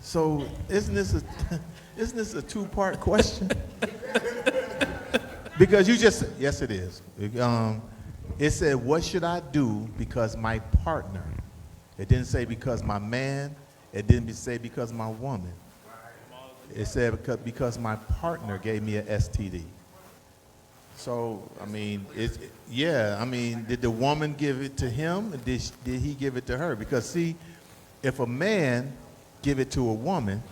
So isn't this a two-part question? Because yes, it is. It said, what should I do because my partner? It didn't say because my man. It didn't say because my woman. It said because my partner gave me an STD. So, I mean, did the woman give it to him? Or did he give it to her? Because, see, if a man give it to a woman,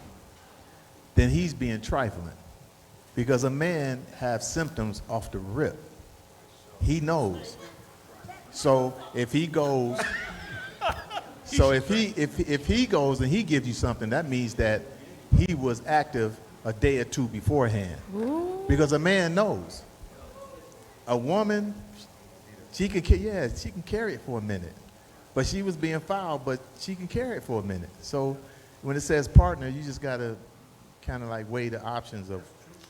then he's being trifling. Because a man has symptoms off the rip. He knows. So if he goes, if he goes and he gives you something, that means that he was active a day or two beforehand. Ooh. Because a man knows. A woman, she can carry it for a minute. But she was being foul, but she can carry it for a minute. So when it says partner, you just got to kind of like weigh the options of.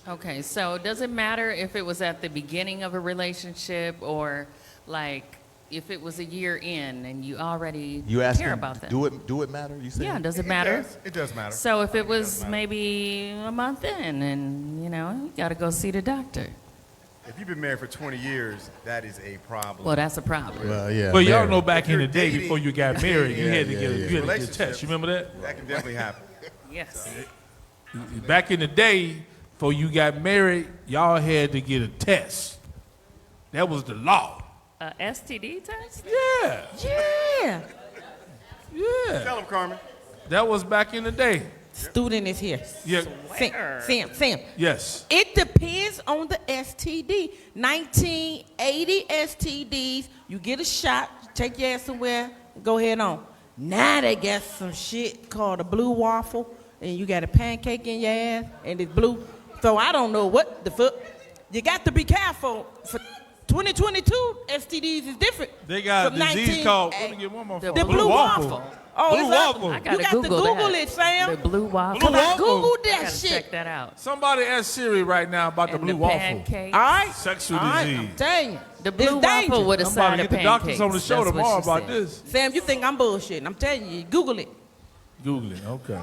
Okay, so does it matter if it was at the beginning of a relationship or like if it was a year in and you already care about that? Do it matter? You say? Yeah, does it matter? It does matter. So if it was maybe a month in and you got to go see the doctor. If you've been married for 20 years, that is a problem. Well, that's a problem. Well, yeah. But y'all know back in the day before you got married, you had to get a test. You remember that? That can definitely happen. Yes. Back in the day, before you got married, y'all had to get a test. That was the law. A STD test? Yeah. Yeah. Yeah. Tell him, Carmen. That was back in the day. Student is here. Yeah. Sam. Yes. It depends on the STD. 1980 STDs, you get a shot, take your ass somewhere, go ahead on. Now they got some shit called a blue waffle, and you got a pancake in your ass, and it's blue. So I don't know what the fuck. You got to be careful. For 2022, STDs is different. They got a disease called, let me get one more. The blue waffle. Oh, blue waffle. I gotta you got to Google that. it, Sam. The blue waffle. Blue waffle. Google I that gotta shit. check that out. Somebody ask Siri right now about And the blue waffle. pancakes. All right. Sexual All right, disease. I'm telling you. The blue It's waffle dangerous. with a I'm about side to of get the doctors on the pancakes. show That's what tomorrow she about said. this. Sam, you think I'm bullshitting. I'm telling you. Google it. Google it. Okay.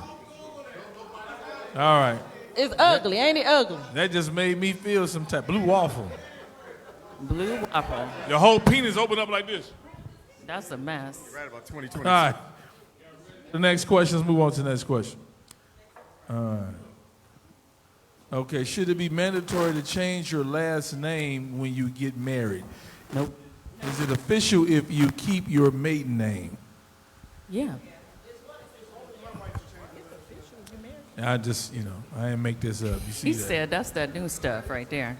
All right. It's ugly. Ain't it ugly? That just made me feel some type. Blue waffle. Blue waffle. Your whole penis open up like this. That's a mess. You're right about 2022. All right. The next question. Let's move on to the next question. All right. Okay. Should it be mandatory to change your last name when you get married? Nope. Is it official if you keep your maiden name? Yeah. I just, I didn't make this up. You see He that? said that's that new stuff right there.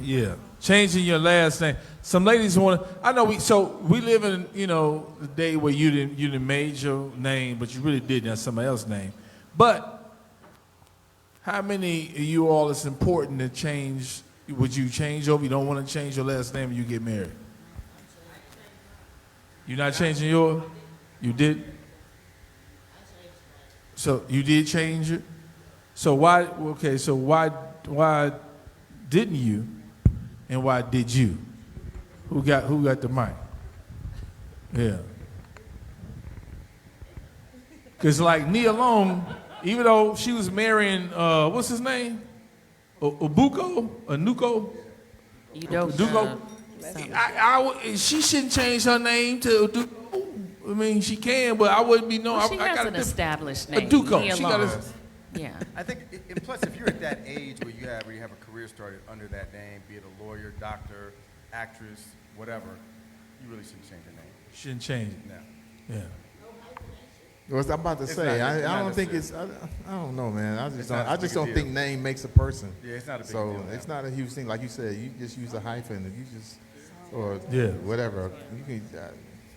Yeah, changing your last name. Some ladies want to. I know we live in the day where you didn't made your name, but you really didn't. That's somebody else's name. But how many of you all it's important to change? Would you change over? You don't want to change your last name when you get married. You're not changing yours? You did. So you did change it. So why? Okay. So why didn't you? And why did you? Who got the mic? Yeah. Because like Nia Long, even though she was marrying, what's his name? Obuko, Anuko, Duko. She shouldn't change her name to Duko. I mean, she can, but I wouldn't be known. Well, she I has got an established name. Duko. He She got alone. Yeah. I think, and plus, if you're at that age where you have a career started under that name, be it a lawyer, doctor, actress, whatever, you really shouldn't change your name. Shouldn't change it. No. Yeah. What I'm about to It's say, not- I it's not don't think necessary. I don't know, man. I It's just not don't, a I just big don't deal. think name makes a person. Yeah, it's not a big so deal now. it's not a huge thing. Like you said, you just use a hyphen, and you just, or Yeah. whatever. You can,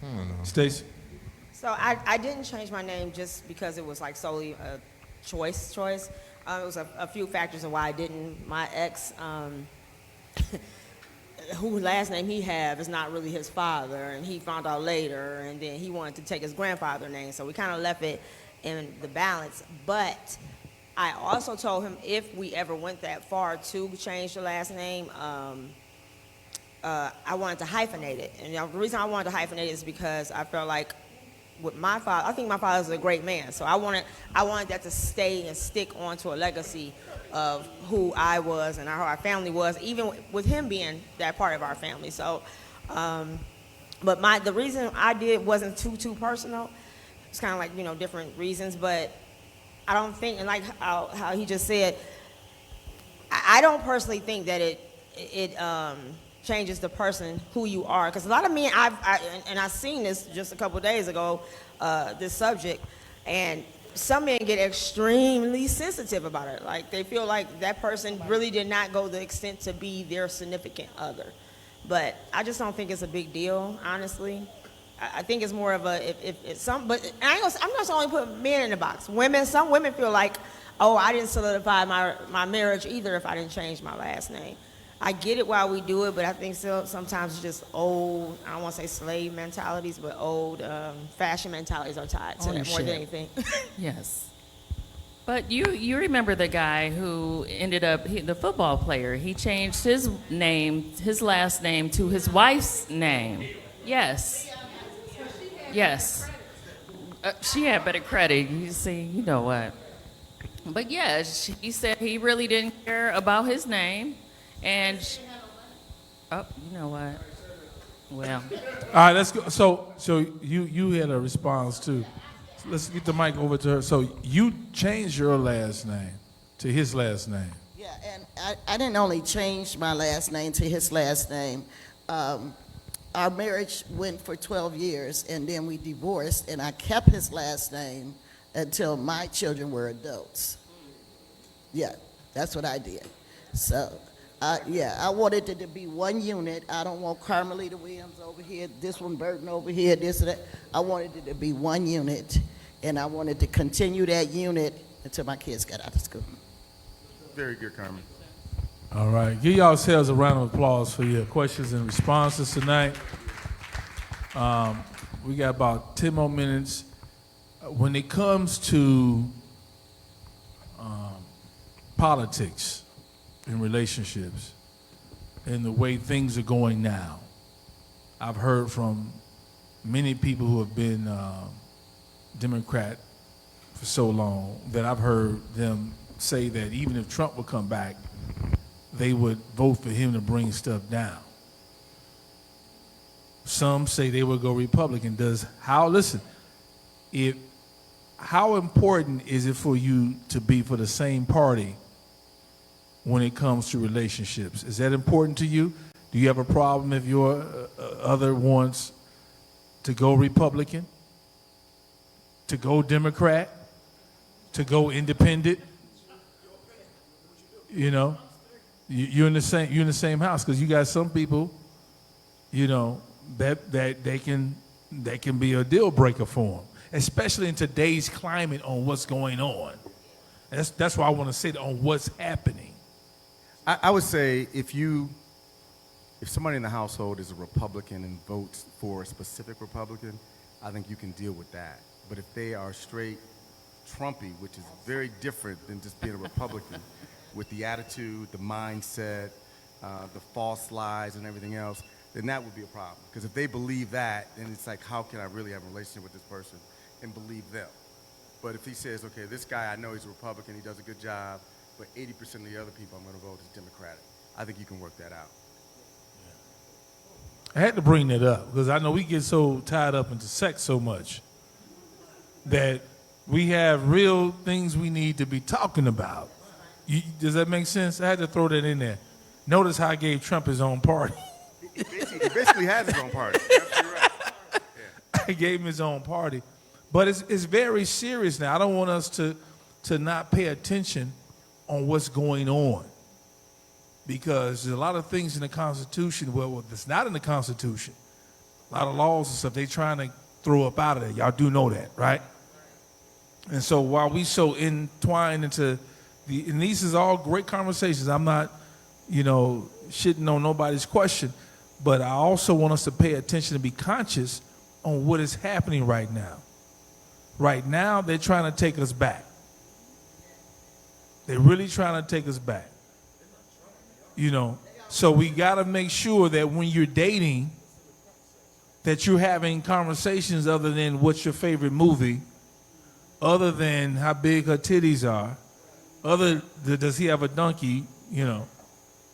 I don't know. Stacey. So I didn't change my name just because it was like solely a choice. It was a few factors of why I didn't. My ex, whose last name he have is not really his father, and he found out later, and then he wanted to take his grandfather's name, so we kind of left it in the balance. But I also told him if we ever went that far to change the last name, I wanted to hyphenate it. And the reason I wanted to hyphenate it is because I felt like with my father, I think my father's a great man, so I wanted that to stay and stick onto a legacy of who I was and how our family was, even with him being that part of our family. So, but the reason I did wasn't too personal. It's kind of like, different reasons, but I don't think, and like how he just said, I don't personally think that it changes the person who you are, because a lot of men, I've seen this just a couple of days ago, this subject, and some men get extremely sensitive about it. Like they feel like that person really did not go the extent to be their significant other. But I just don't think it's a big deal, honestly. I think it's more of a but I'm not only putting men in the box. Some women feel like, oh, I didn't solidify my marriage either if I didn't change my last name. I get it why we do it, but I think sometimes it's just old, I don't want to say slave mentalities, but old fashion mentalities are tied to that more than anything. Yes. But you remember the guy who ended up, the football player, he changed his last name to his wife's name. Yes. Yes. She had better credit. You see, you know what. But yeah, he said he really didn't care about his name. And, you know what? Well. All right, let's go. So you had a response too. So let's get the mic over to her. So you changed your last name to his last name. Yeah, and I didn't only change my last name to his last name. Our marriage went for 12 years, and then we divorced, and I kept his last name until my children were adults. Yeah, that's what I did. So, I wanted it to be one unit. I don't want Carmelita Williams over here, this one Burton over here, this and that. I wanted it to be one unit, and I wanted to continue that unit until my kids got out of school. Very good, Carmen. All right, give yourselves a round of applause for your questions and responses tonight. We got about 10 more minutes. When it comes to politics and relationships and the way things are going now, I've heard from many people who have been Democrat for so long that I've heard them say that even if Trump would come back, they would vote for him to bring stuff down. Some say they would go Republican. How important is it for you to be for the same party when it comes to relationships? Is that important to you? Do you have a problem if your other wants to go Republican, to go Democrat, to go independent? You know, you're in the same house, because you got some people, you know, that they can be a deal breaker for them, especially in today's climate on what's going on. That's why I want to say that on what's happening. I would say if somebody in the household is a Republican and votes for a specific Republican, I think you can deal with that. But if they are straight Trumpy, which is very different than just being a Republican, with the attitude, the mindset, the false lies and everything else, then that would be a problem. Because if they believe that, then it's like, how can I really have a relationship with this person and believe them? But if he says, okay, this guy, I know he's a Republican, he does a good job, but 80% of the other people I'm going to vote as Democratic. I think you can work that out. I had to bring that up because I know we get so tied up into sex so much that we have real things we need to be talking about. Does that make sense? I had to throw that in there. Notice how I gave Trump his own party. He basically has his own party. You're right. Yeah. I gave him his own party. But it's very serious now. I don't want us to not pay attention on what's going on. Because there's a lot of things in the Constitution, well, that's not in the Constitution. A lot of laws and stuff they're trying to throw up out of there. Y'all do know that, right? And so while we so entwined into and these is all great conversations. I'm not, shitting on nobody's question, but I also want us to pay attention and be conscious on what is happening right now. Right now, they're trying to take us back. They're really trying to take us back. So we got to make sure that when you're dating, that you're having conversations other than what's your favorite movie, other than how big her titties are, does he have a donkey,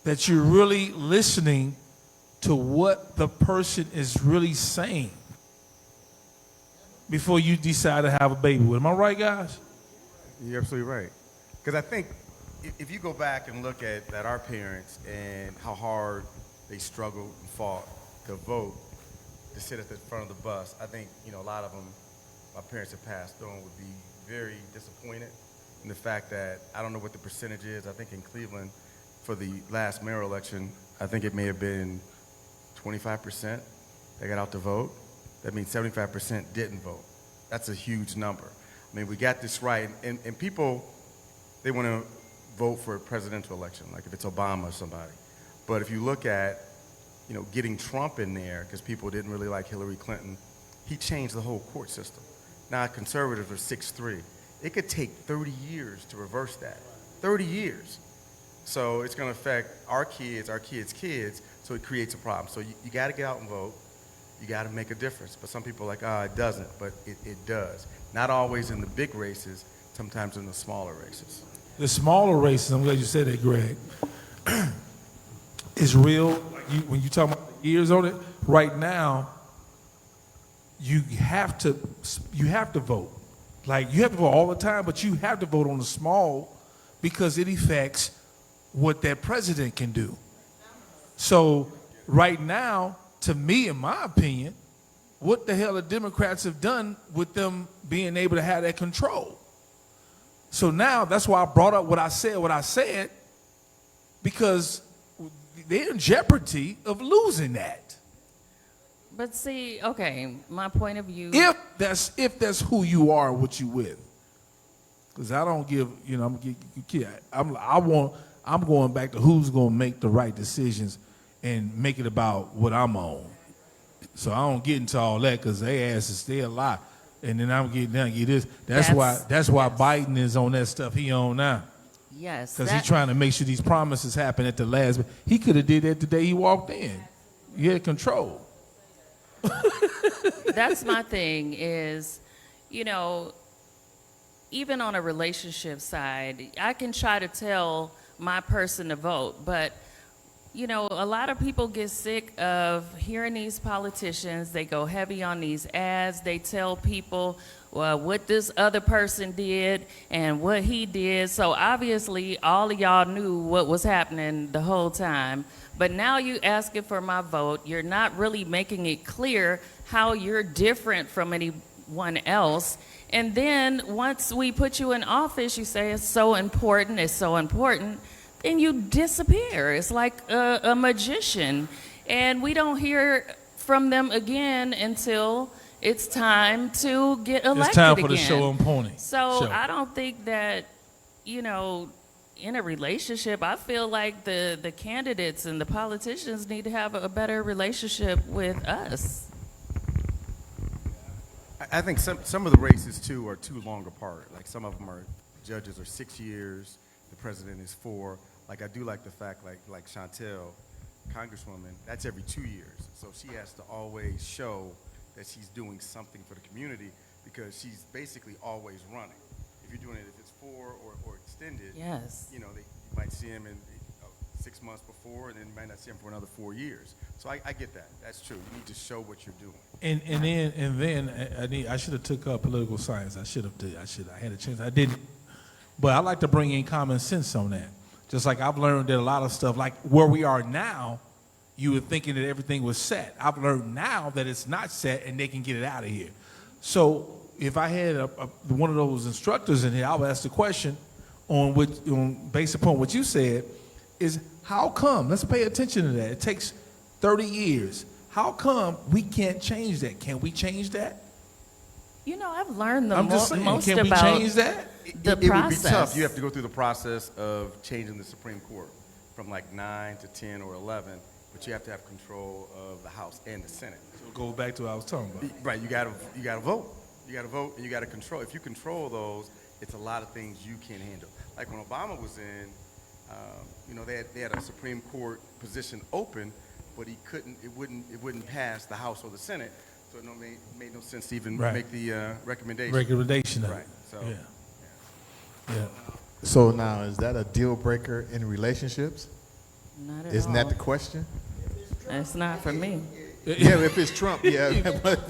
that you're really listening to what the person is really saying before you decide to have a baby with him. Am I right, guys? You're absolutely right. Because I think if you go back and look at our parents and how hard they struggled and fought to vote, to sit at the front of the bus, I think, a lot of them, my parents have passed on, would be very disappointed in the fact that, I don't know what the percentage is, I think in Cleveland, for the last mayoral election, I think it may have been 25% that got out to vote. That means 75% didn't vote. That's a huge number. I mean, we got this right, and people, they want to vote for a presidential election, like if it's Obama or somebody. But if you look at, getting Trump in there, because people didn't really like Hillary Clinton, he changed the whole court system. Now, conservatives are 6'3". It could take 30 years to reverse that. 30 years. So it's going to affect our kids' kids, so it creates a problem. So you got to get out and vote. You got to make a difference. But some people are like, it doesn't, but it does. Not always in the big races, sometimes in the smaller races. The smaller races, I'm glad you said that, Greg, is real. When you talk about the years on it, right now, you have to vote. Like, you have to vote all the time, but you have to vote on the small because it affects what that president can do. So right now, to me, in my opinion, what the hell the Democrats have done with them being able to have that control. So now that's why I brought up what I said, because they're in jeopardy of losing that. But see, okay, my point of view. If that's who you are, what you with, because I don't give, I'm going back to who's going to make the right decisions and make it about what I'm on. So I don't get into all that because they ass is still lie, and then I'm getting down get this. That's why Biden is on that stuff he on now. Yes, because he's trying to make sure these promises happen at the last. He could have did that the day he walked in. He had control. That's my thing is, even on a relationship side, I can try to tell my person to vote, but a lot of people get sick of hearing these politicians. They go heavy on these ads. They tell people what this other person did and what he did. So obviously all of y'all knew what was happening the whole time. But now you asking for my vote. You're not really making it clear how you're different from anyone else. And then once we put you in office, you say it's so important, and you disappear. It's like a magician. And we don't hear from them again until it's time to get elected again. It's time for the show on pony. So I don't think that, in a relationship, I feel like the candidates and the politicians need to have a better relationship with us. I think some of the races, too, are too long apart. Like, some of them are, judges are 6 years, the president is 4. Like, I do like the fact, like Chantel, Congresswoman, that's every 2 years. So she has to always show that she's doing something for the community because she's basically always running. If you're doing it, if it's before or extended, Yes. you know, you might see them in 6 months before, and then you might not see them for another 4 years. So I get that. That's true. You need to show what you're doing. And then I should have took up political science. I had a chance. I didn't. But I like to bring in common sense on that. Just like I've learned that a lot of stuff, like where we are now, you were thinking that everything was set. I've learned now that it's not set and they can get it out of here. So if I had one of those instructors in here, I would ask the question based upon what you said, is how come, let's pay attention to that. It takes 30 years. How come we can't change that? Can we change that? You know, I've learned I'm just saying, most can we about change that? the It would be process. tough. You have to go through the process of changing the Supreme Court from like 9 to 10 or 11, but you have to have control of the House and the Senate. So go back to what I was talking about. Right, you gotta vote. You gotta vote and you gotta control. If you control those, it's a lot of things you can't handle. Like when Obama was in, you know, they had a Supreme Court position open, but it wouldn't pass the House or the Senate, so it made no sense to even make the recommendation. Right. So Yeah. So now, is that a deal breaker in relationships? Not at Isn't all. that the question? It's not for me. Yeah, if it's Trump, yeah. But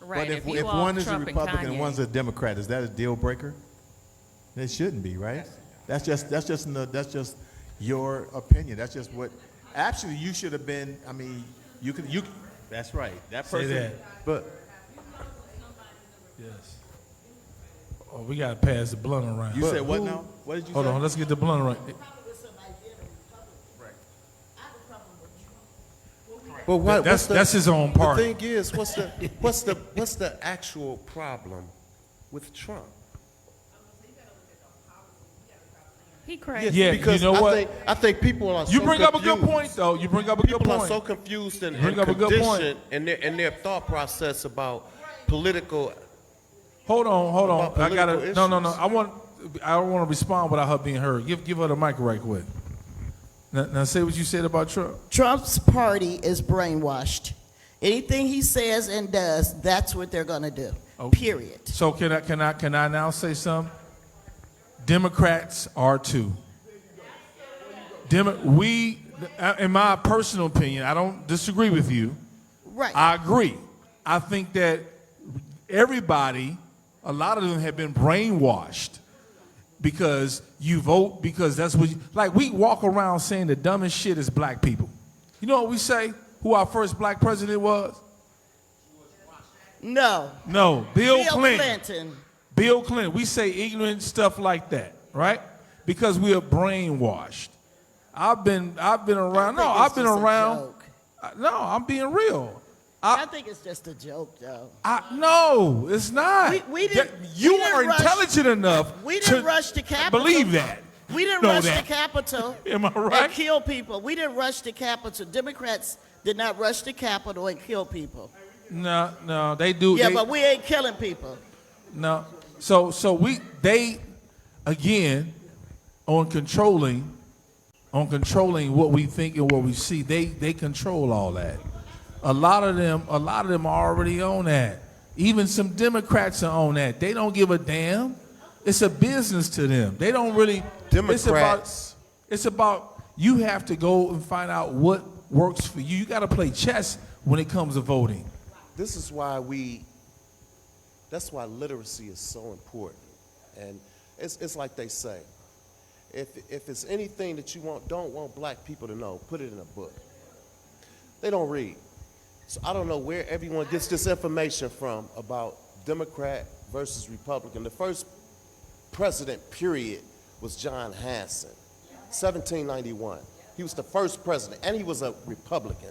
Right. if you all one is a Trump and Republican and Kanye. one's a Democrat, is that a deal breaker? It shouldn't be, right? That's just your opinion. That's just what. Actually, you should have been. I mean, you. That's right. That Say person. that. But Yes. Oh, we got to pass the blunt around. you said what now? What did you Hold say? on, let's get the blunt around. But what, That's his own party. The thing is, what's the actual problem with Trump? He crazy. Yeah, because you know what? I think people are You so bring up a confused. good point, though. You bring up a good People point. are so confused and Bring up a good point. conditioned in their thought process about political. Hold on. About I gotta. political No. issues. I don't want to respond without her being heard. Give her the mic right quick. Now say what you said about Trump. Trump's party is brainwashed. Anything he says and does, that's what they're going to do. Period. So can I now say something? Democrats are too. We, in my personal opinion, I don't disagree with you. Right. I agree. I think that everybody, a lot of them have been brainwashed because you vote because that's what like we walk around saying the dumbest shit is black people. You know what we say? Who our first black president was? No. Bill Clinton. Clinton. Bill Clinton. We say ignorant stuff like that, right? Because we are brainwashed. I've been around. No, I've been around. No, I'm being real. I think it's just a joke, though. No, it's not. We didn't. You we didn't are rush- intelligent enough. We didn't rush the Capitol. Believe that. We didn't Know rush that. the Capitol. Am I right? And kill people. We didn't rush the Capitol. Democrats did not rush the Capitol and kill people. No, they do. Yeah, but we ain't killing people. No. So they again on controlling what we think and what we see. They control all that. A lot of them are already on that. Even some Democrats are on that. They don't give a damn. It's a business to them. They don't really. Democrats. It's about you have to go and find out what works for you. You got to play chess when it comes to voting. This is why that's why literacy is so important. And it's like they say, if it's anything that you don't want black people to know, put it in a book. They don't read. So I don't know where everyone gets this information from about Democrat versus Republican. The first president, period, was John Hanson, 1791. He was the first president, and he was a Republican.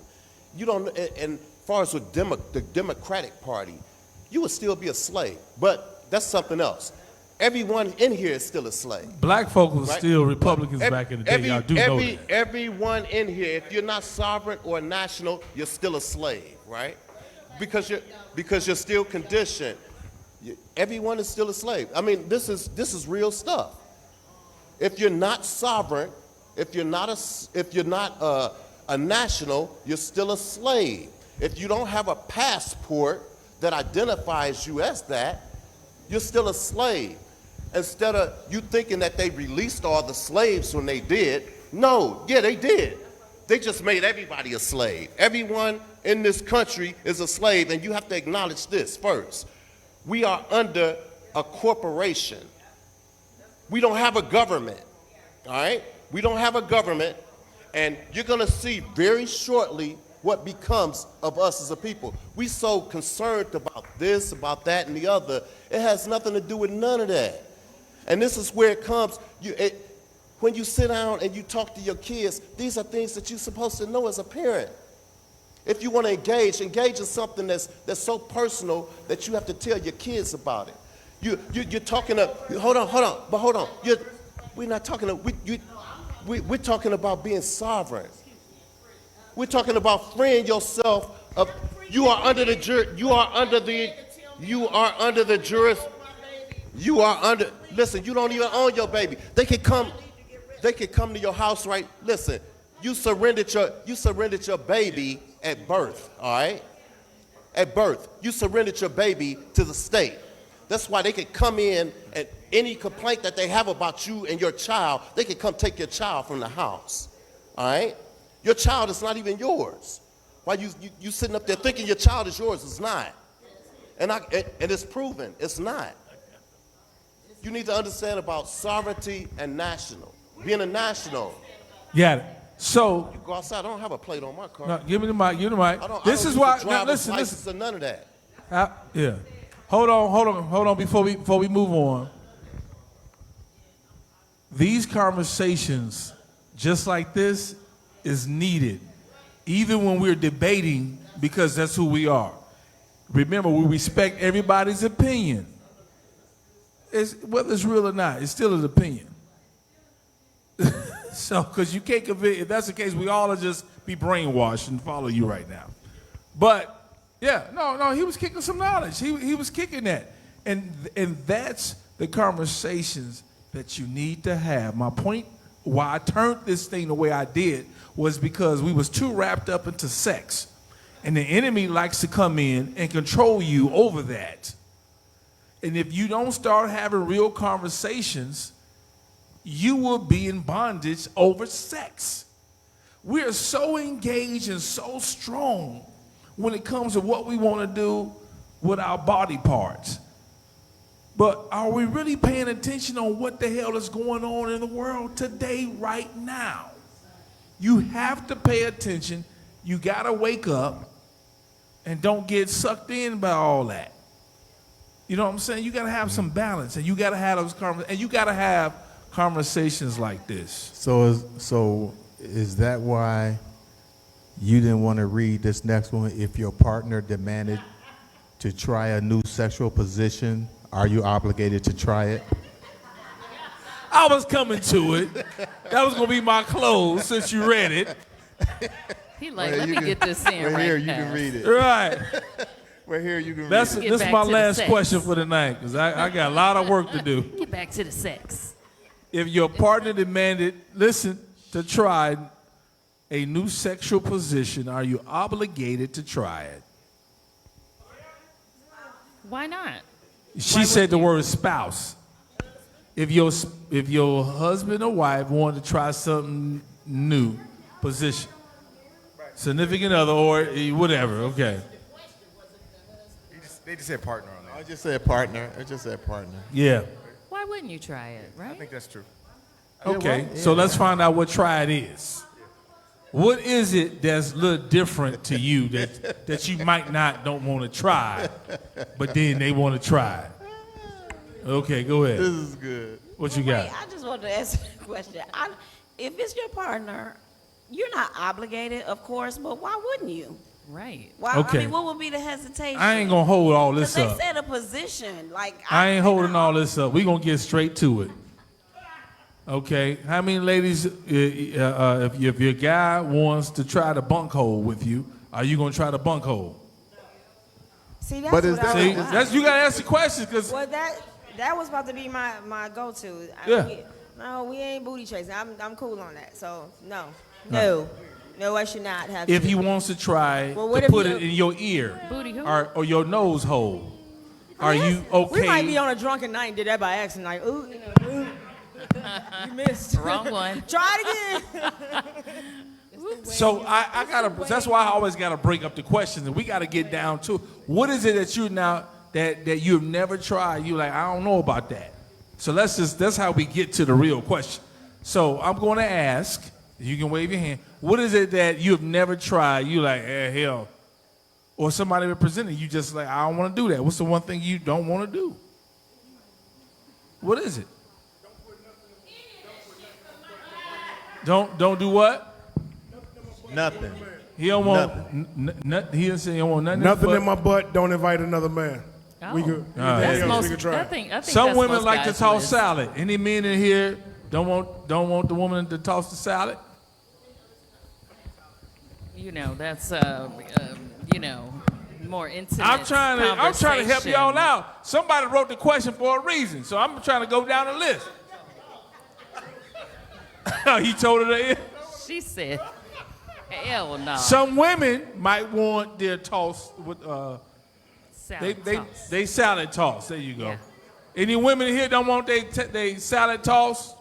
You don't, and as far as with the Democratic Party, you would still be a slave, but that's something else. Everyone in here is still a slave. Black folk were Right? still Republicans back in the day. Y'all do know that. Everyone in here, if you're not sovereign or national, you're still a slave, right? Because you're still conditioned. Everyone is still a slave. I mean, this is real stuff. If you're not sovereign, if you're not a national, you're still a slave. If you don't have a passport that identifies you as that, You're still a slave. Instead of you thinking that they released all the slaves when they did, no, yeah, they did. They just made everybody a slave. Everyone in this country is a slave, and you have to acknowledge this first. We are under a corporation. We don't have a government, all right? We don't have a government, and you're gonna see very shortly what becomes of us as a people. We so concerned about this, about that, and the other. It has nothing to do with none of that. And this is where it comes. When you sit down and you talk to your kids, these are things that you're supposed to know as a parent. If you want to engage in something that's so personal that you have to tell your kids about it. You're talking to, hold on. We're not talking to, we're talking about being sovereign. We're talking about freeing yourself of, listen, you don't even own your baby. They can come to your house, right? Listen, you surrendered your baby at birth, all right? At birth, you surrendered your baby to the state. That's why they can come in, and any complaint that they have about you and your child, they can come take your child from the house, all right? Your child is not even yours. Why you sitting up there thinking your child is yours? It's not. And it's proven, it's not. You need to understand about sovereignty and national. Being a national. Got it. So you go outside. I don't have a plate on my car. No, give me the mic. Give me the mic. This is why. Now listen. None of that. Yeah. Hold on. Before we move on, these conversations, just like this, is needed, even when we're debating, because that's who we are. Remember, we respect everybody's opinion. Whether it's real or not, it's still an opinion. So, because you can't convince, if that's the case, we all will just be brainwashed and follow you right now. But, yeah, no, he was kicking some knowledge. He was kicking that. And that's the conversations that you need to have. My point, why I turned this thing the way I did, was because we was too wrapped up into sex. And the enemy likes to come in and control you over that. And if you don't start having real conversations, you will be in bondage over sex. We are so engaged and so strong when it comes to what we want to do with our body parts. But are we really paying attention on what the hell is going on in the world today, right now? You have to pay attention. You got to wake up and don't get sucked in by all that. You know what I'm saying? You got to have some balance, and you got to have those conversations, and you got to have conversations like this. So is that why you didn't want to read this next one? If your partner demanded to try a new sexual position, are you obligated to try it? I was coming to it. That was going to be my close since you read it. He like, let me get this in right here, now. you can read it. Right. Right here, you can read it. This is my last sex. question for the night, because I got a lot of work to do. Get back to the sex. If your partner demanded, to try a new sexual position, are you obligated to try it? Why not? She said the word spouse. If your husband or wife wanted to try something new, position, significant other or whatever, okay. They just said partner on that. I just said partner. Yeah. Why wouldn't you try it, right? I think that's true. Okay, so let's find out what try it is. What is it that's a little different to you that you might don't want to try, but then they want to try it? Okay, go ahead. This is good. What you got? Wait, I just wanted to ask a question. If it's your partner, you're not obligated, of course, but why wouldn't you? Right. Why? Okay. I mean, what would be the hesitation? I ain't gonna hold all this Because up. they said a position. Like I ain't holding all this up. We're gonna get straight to it. Okay. How many ladies, if your guy wants to try the bunk hole with you, are you gonna try the bunk hole? See, that's But is what that- I was- That's you gotta ask the questions, because Well, that was about to be my go-to. Yeah. We ain't booty chasing. I'm cool on that. So no, I should not have. if to. he wants to try Well, to what if put you- it in your ear Booty who? or your nose hole, Are you okay? We might be on a drunken night and did that by accident. Like, ooh, ooh. You missed. Wrong one. Try it again. So I gotta. That's why I always gotta break up the questions, and we gotta get down to what is it that you now that you've never tried. You like, I don't know about that. So that's how we get to the real question. So I'm going to ask. You can wave your hand. What is it that you have never tried? You like, hell, or somebody representing you just like, I don't want to do that. What's the one thing you don't want to do? What is it? Don't do what? Nothing. He don't want. He didn't say he don't want nothing. Nothing in my butt. Don't invite another man. Oh. We could. That's else most, we could try. I think Some that's women most like to guys' toss list. salad. Any men in here don't want the woman to toss the salad? You know, that's more intimate. I'm trying to help y'all out. Somebody wrote the question for a reason, so I'm trying to go down the list. He told her to. She said, "Hell no." Some women might want their toss with Salad toss. they salad toss. There you go. Yeah. Any women in here don't want they salad toss?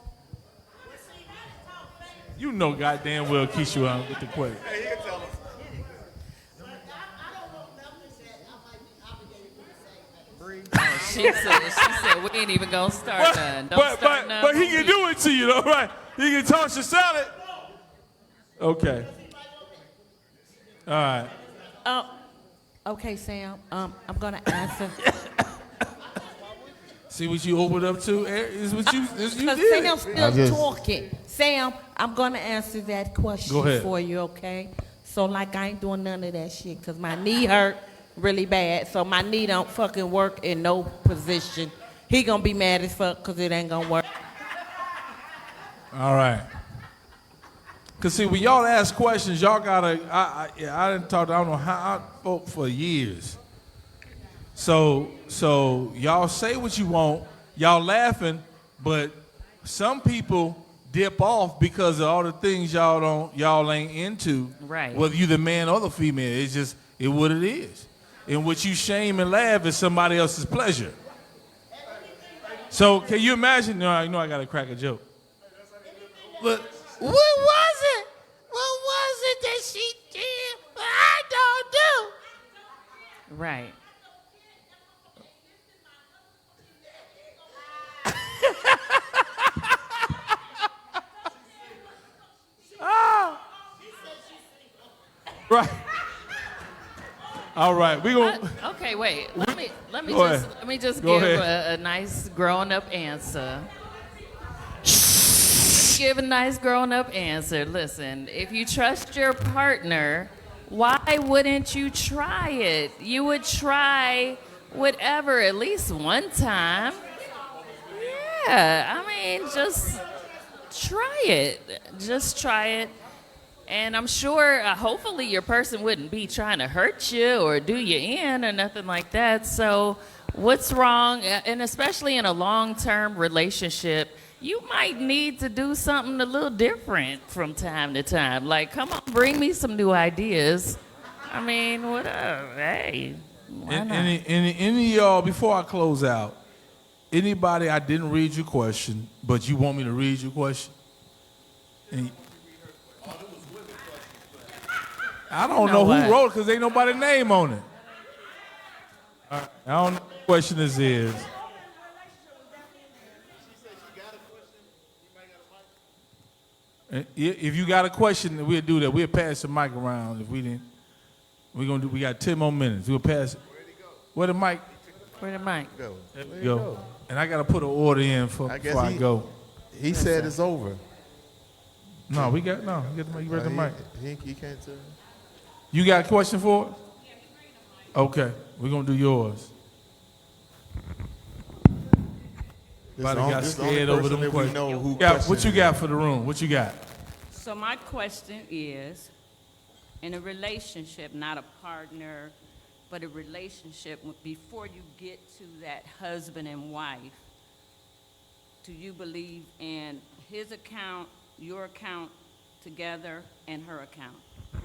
You know goddamn well Keisha on with the question. She said we ain't even gonna start none. Don't start none. But he can do it to you though, right? He can toss your salad. Okay. All right. Okay, Sam. I'm gonna answer. See what you opened up to? Is what you did. Sam's still talking. Sam, I'm gonna answer that question Go ahead. for you, okay? So like I ain't doing none of that shit because my knee hurt really bad. So my knee don't fucking work in no position. He gonna be mad as fuck because it ain't gonna work. All right. Cause see, when y'all ask questions, y'all gotta. I didn't talk. I don't know how I spoke for years. So y'all say what you want. Y'all laughing, but some people dip off because of all the things y'all ain't into. Right. Whether you the man or the female, it's just what it is. And what you shame and laugh is somebody else's pleasure. So can you imagine? No, you know I gotta crack a joke. But what was it? What was it that she did? I don't do. Right. Right. All right, we gonna. Okay, wait. Let me Go just Go give ahead. a nice grown-up answer. Give a nice grown-up answer. Listen, if you trust your partner, why wouldn't you try it? You would try whatever at least one time. Yeah, I mean, just try it. Just try it. And I'm sure, hopefully, your person wouldn't be trying to hurt you or do you in or nothing like that. So what's wrong? And especially in a long-term relationship, you might need to do something a little different from time to time. Like, come on, bring me some new ideas. I mean, what up? Hey, why not? Any of y'all, before I close out, anybody I didn't read your question, but you want me to read your question? I don't know who wrote it because ain't nobody's name on it. I don't know what the question this is. If you got a question, we'll do that. We'll pass the mic around. If we didn't, we got 10 more minutes. We'll pass it. Where the mic? Where the mic? Go. There we go. And I got to put an order in before I go. He said it's over. No, we got the mic. You read the mic. He can't tell. You got a question for it? Okay, we're going to do yours. Everybody got scared over them questions. What you got for the room? What you got? So my question is, in a relationship, not a partner, but a relationship, before you get to that husband and wife, do you believe in his account, your account together, and her account?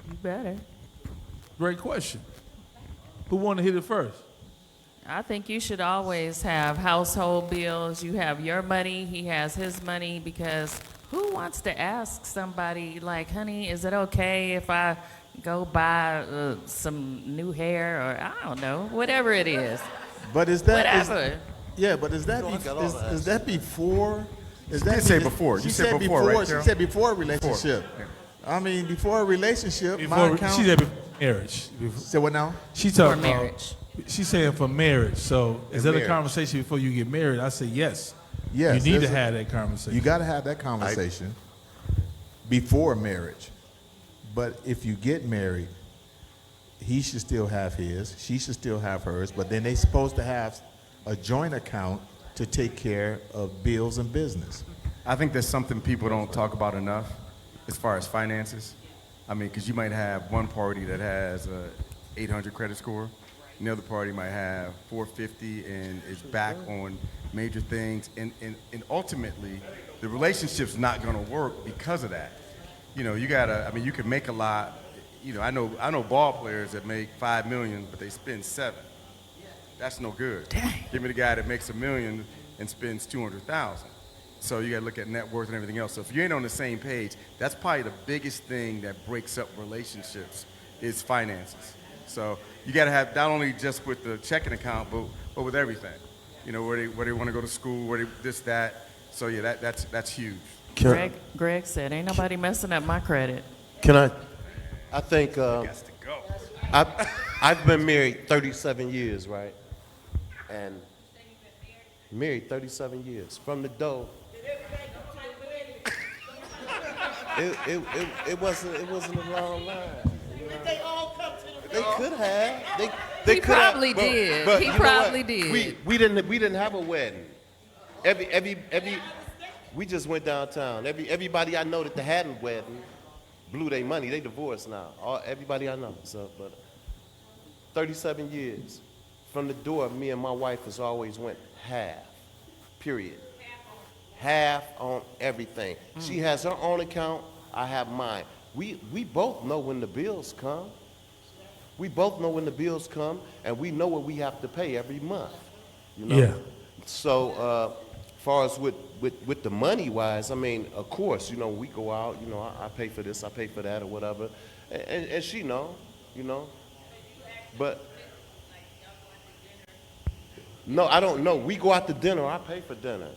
You better. Great question. Who want to hit it first? I think you should always have household bills. You have your money, he has his money, because who wants to ask somebody like, honey, is it okay if I go buy some new hair, or I don't know, whatever it is. But is that whatever? Yeah, but is that is that before? Is that did say before. You said before, right, She Carol? said before a relationship. I mean, before a relationship, my Before, account. she said before marriage. Say what now? She For talking about marriage. She's saying for marriage. So is that marriage. a conversation before you get married? I say yes. Yes, You need to there's have that conversation. You got to have that conversation before marriage. But if you get married, he should still have his, she should still have hers, but then they're supposed to have a joint account to take care of bills and business. I think that's something people don't talk about enough as far as finances. I mean, because you might have one party that has a 800 credit score, and the other party might have 450 and is back on major things. And ultimately, the relationship's not going to work because of that. You know, you gotta, I mean, you can make a lot. You know, I know ball players that make $5 million, but they spend $7 million. That's no good. Dang. Give me the guy that makes $1 million and spends $200,000. So you gotta look at net worth and everything else. So if you ain't on the same page, that's probably the biggest thing that breaks up relationships is finances. So you gotta have not only just with the checking account, but with everything. You know, where they want to go to school, where they this, that. So yeah, that's huge. Greg said, ain't nobody messing up my credit. Can I think I've been married 37 years, right? And married 37 years. From the door. It wasn't a long line. Did they all come to the They could have. He probably did. But He you know probably what? did. We didn't have a wedding. We just went downtown. Everybody I know that they hadn't wedding blew their money. They divorced now. Everybody I know. So, but 37 years. From the door, me and my wife has always went half. Period. Half on everything. She has her own account. I have mine. We both know when the bills come. We both know when the bills come, and we know what we have to pay every month. You know? Yeah. So, far as with the money wise, I mean, of course, you know, we go out, you know, I pay for this, I pay for that, or whatever, and she know, you know, but no, I don't know. We go out to dinner, I pay for dinner.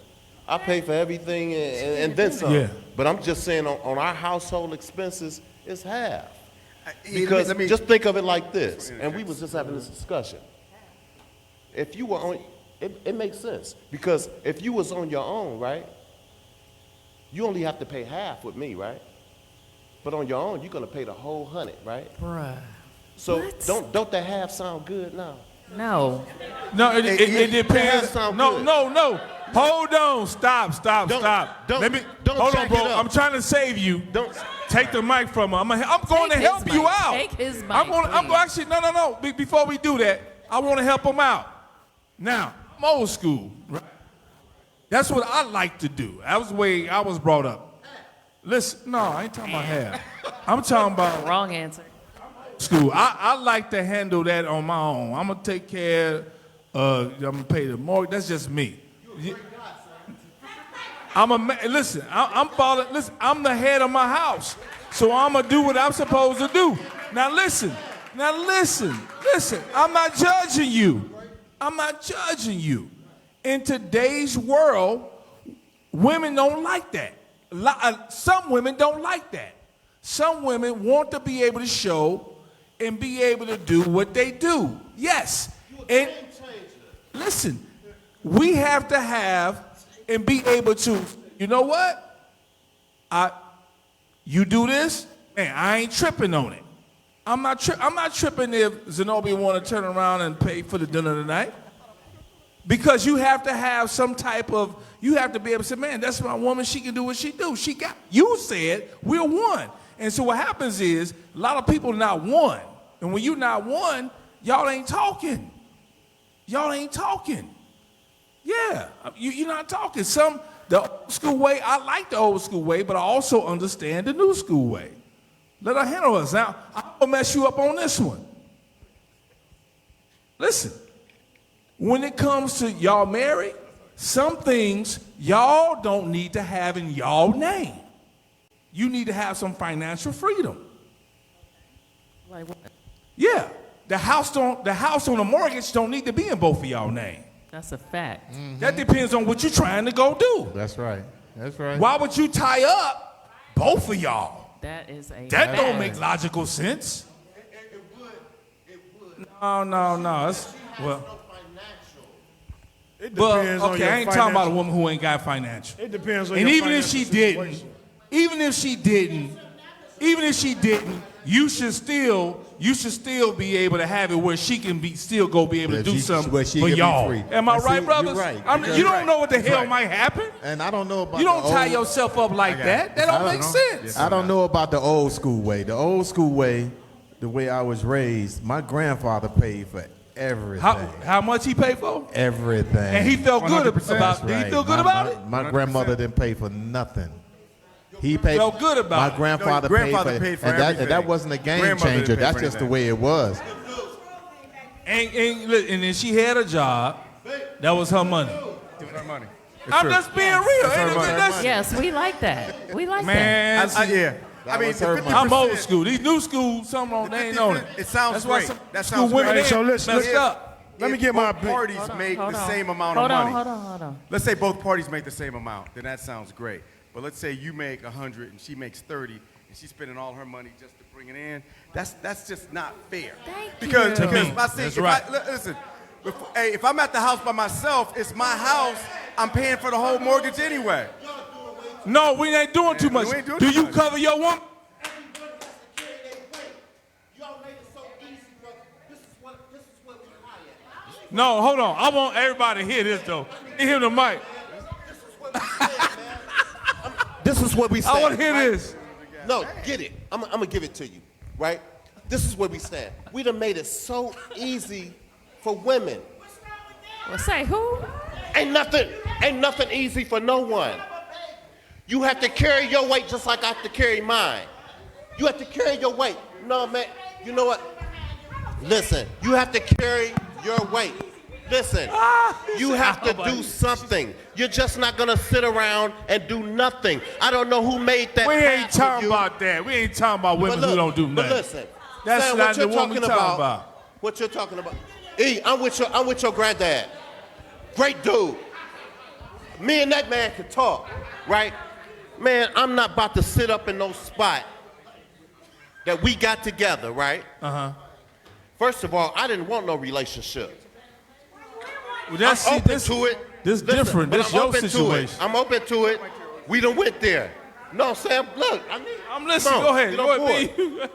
I pay for everything and then some. Yeah. But I'm just saying on our household expenses, it's half. Because just think of it like this, and we was just having this discussion. If you were on, it makes sense. Because if you was on your own, right, you only have to pay half with me, right? But on your own, you're gonna pay the whole 100, right? Bruh. So What? don't that half sound good now? No. No, it depends. sound No, good. no. Hold on. Stop. Don't Let me don't hold on, jack bro. it up. I'm trying to save you. Don't. Take the mic from her. I'm going to Take help his you mic. out. Take his mic, I'm please. actually no. Before we do that, I want to help him out. Now, I'm old school, right? That's what I like to do. That was the way I was brought up. Listen, no, I ain't talking about hair. I'm talking about Wrong answer. school. I like to handle that on my own. I'm gonna take care. I'm gonna pay the mortgage. That's just me. Listen. I'm following. Listen, I'm the head of my house, so I'm gonna do what I'm supposed to do. Now listen. I'm not judging you. In today's world, women don't like that. Some women don't like that. Some women want to be able to show and be able to do what they do. Yes. And listen, we have to have and be able to, you know what? You do this, man, I ain't tripping on it. I'm not tripping if Zenobia want to turn around and pay for the dinner tonight. Because you have to have some type of, you have to be able to say, man, that's my woman, she can do what she do. You said we're one. And so what happens is, a lot of people are not one. And when you're not one, y'all ain't talking. Yeah, you're not talking. The old school way, I like the old school way, but I also understand the new school way. Let her handle us. Now, I'm going to mess you up on this one. Listen, when it comes to y'all married, some things y'all don't need to have in y'all name. You need to have some financial freedom. Like what? Yeah, the house on the mortgage don't need to be in both of y'all name. That's a fact. That depends on what you're trying to go do. That's right. That's right. Why would you tie up both of y'all? That is a That fact. don't make logical sense. No. Well, It depends on your I ain't talking about a financial- woman who ain't got financial. It depends on And your even if she financial didn't, situation. even if she didn't, you should still be able to have it where she can be able to do something where she for can be y'all. free. Am I And right, see, brothers? you're right. I mean, you don't know what the hell Right. might happen. And I don't know about You don't the tie old- yourself up like that. That don't make sense. I don't know about the old school way. The old school way, the way I was raised, my grandfather paid for everything. How much he paid for? Everything. And he felt good 100%. about it. Did he feel good about it? My grandmother didn't pay for nothing. He paid. Felt good about my it. grandfather, No, grandfather paid for and everything. that wasn't a game Grandmother didn't changer. pay That's for just the anything. way it was. And then she had a job. That was her money. It's her money. I'm just being real. It's her Ain't it? money. That's- Yes, we like that. We like Man, Yeah. That I mean, was her the money. I'm 50%. old school. These new school, some of them, they ain't on it. It sounds That's why great. some That school sounds women great. ain't So listen, messed up. Let me If get my both parties make Hold the on. same amount Hold of on, money. hold on. Let's say both parties make the same amount, then that sounds great. But let's say you make 100 and she makes 30, and she's spending all her money just to bring it in. That's just not fair. Thank Because you. because I see, That's if right. listen, if I'm at the house by myself, it's my house. I'm paying for the whole mortgage anyway. No, we ain't doing too much. we ain't doing Do too you much. cover your woman? No, hold on. I want everybody to hear this though. Get him the mic. This is what we say. I want to hear right? this. No, get it. I'm gonna give it to you, right? This is where we stand. We done made it so easy for women. Well, say who? Ain't nothing easy for no one. You have to carry your weight just like I have to carry mine. You have to carry your weight. No, man, you know what? Listen, you have to carry your weight. Listen, you have to do something. You're just not gonna sit around and do nothing. I don't know who made that We ain't path for talking you. about that. We ain't talking about women But who don't do But nothing. listen, That's Sam, not what the you're one we talking talking about. about. What you're talking about? E, I'm with your granddad. Great dude. Me and that man can talk, right? Man, I'm not about to sit up in no spot that we got together, right? First of all, I didn't want no relationship. Well, that's I'm open this, to it. This Listen, different. but This I'm your open to it. situation. I'm open to it. We done went there. No, Sam, look. I'm listening. Come Go on, ahead. get Go on ahead.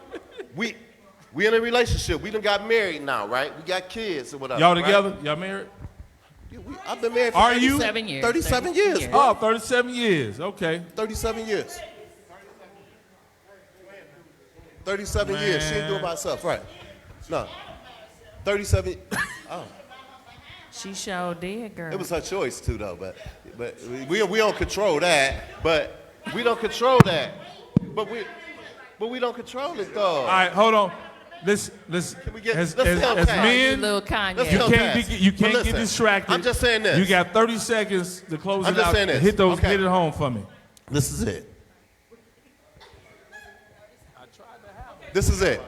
board. We in a relationship. We done got married now, right? We got kids or whatever. Y'all right? together? Y'all married? Yeah, I've been married for Are you? 37 years. 37 years. years. Oh, 37 years. Okay. 37 years. 37 years. She ain't doing it by herself, right? No. 37. Oh, She sure did, girl. it was her choice too, though. But we don't control that. But we don't control that. But we don't control it though. All right, hold on. Let's we get- as let's tell Kat. men, Little Kanye. Let's you tell can't Kat. be, you But can't get listen, distracted. I'm just saying this. You got 30 seconds to close I'm it just out. saying this. Hit those. Okay. Hit it home for me. This is it. This is it.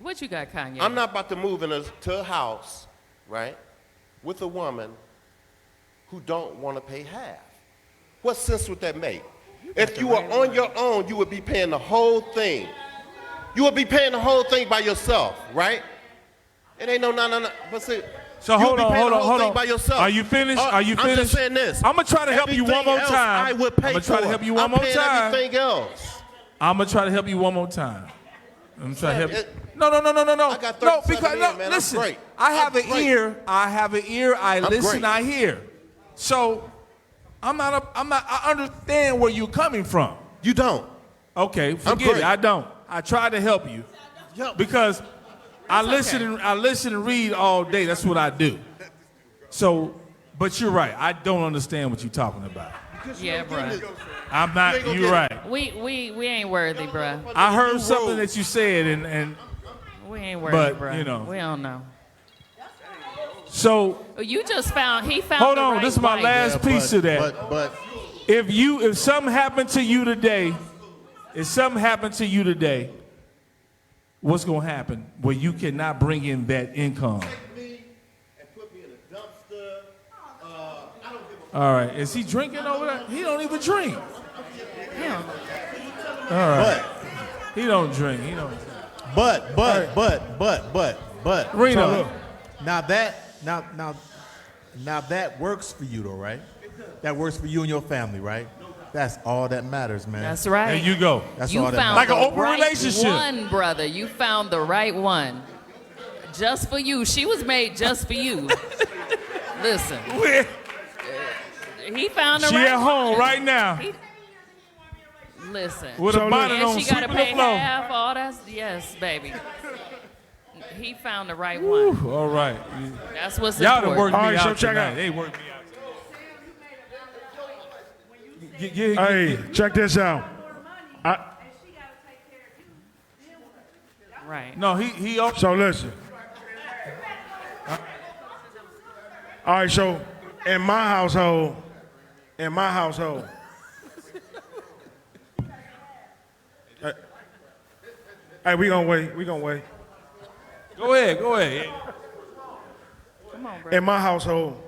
What you got, Kanye? I'm not about to move to a house, right, with a woman who don't want to pay half. What sense would that make? If you were on your own, you would be paying the whole thing. You would be paying the whole thing by yourself, right? It ain't no. But see, So you hold would be on, paying hold the on, whole hold thing on. by yourself. Are you finished? Are you I'm finished? just saying this. I'm gonna try to help you one Everything more else time. I would pay I'm gonna try to for. help you one I'm more paying time. everything else. I'm gonna try to help you one more time. I'm trying to help you. it- No. I got 37 No, because in, no, man. I'm listen. great. I have I'm an great. ear. I have an ear. I listen. great. I hear. So I understand where you're coming from. You don't. Okay, forget great. it. I don't. I try to help you because I listen and read all day. That's what I do. So, but you're right. I don't understand what you're talking about. Yeah, bruh. I'm not. ain't gonna You're get right. We ain't worthy, bruh. I heard something that you said, and We ain't worthy, But, bruh. you know. We don't know. So You just found, he found hold the on, right this is my wife. last piece of that. But If something happened to you today, what's gonna happen where you cannot bring in that income? All right, is he drinking over there? He don't even drink. All right, he don't drink. But Reno. now that works for you though, right? That works for you and your family, right? That's all that matters, man. That's right. There you go. That's You all that found Like an the open right relationship. one, brother. You found the right one. Just for you. She was made just for you. Listen. He found the She right at home one. right now. Listen. With a bonnet on, And she got to sweeping the pay floor. half, all that. Yes, baby. He found the right one. Whew, all right. That's what's Y'all done important. worked me All right, so out check tonight. out. They worked me out. Hey, check this out. Right. No, he. So listen. All right, so in my household, hey, we gonna wait. Go ahead. Come on, bro. In my household,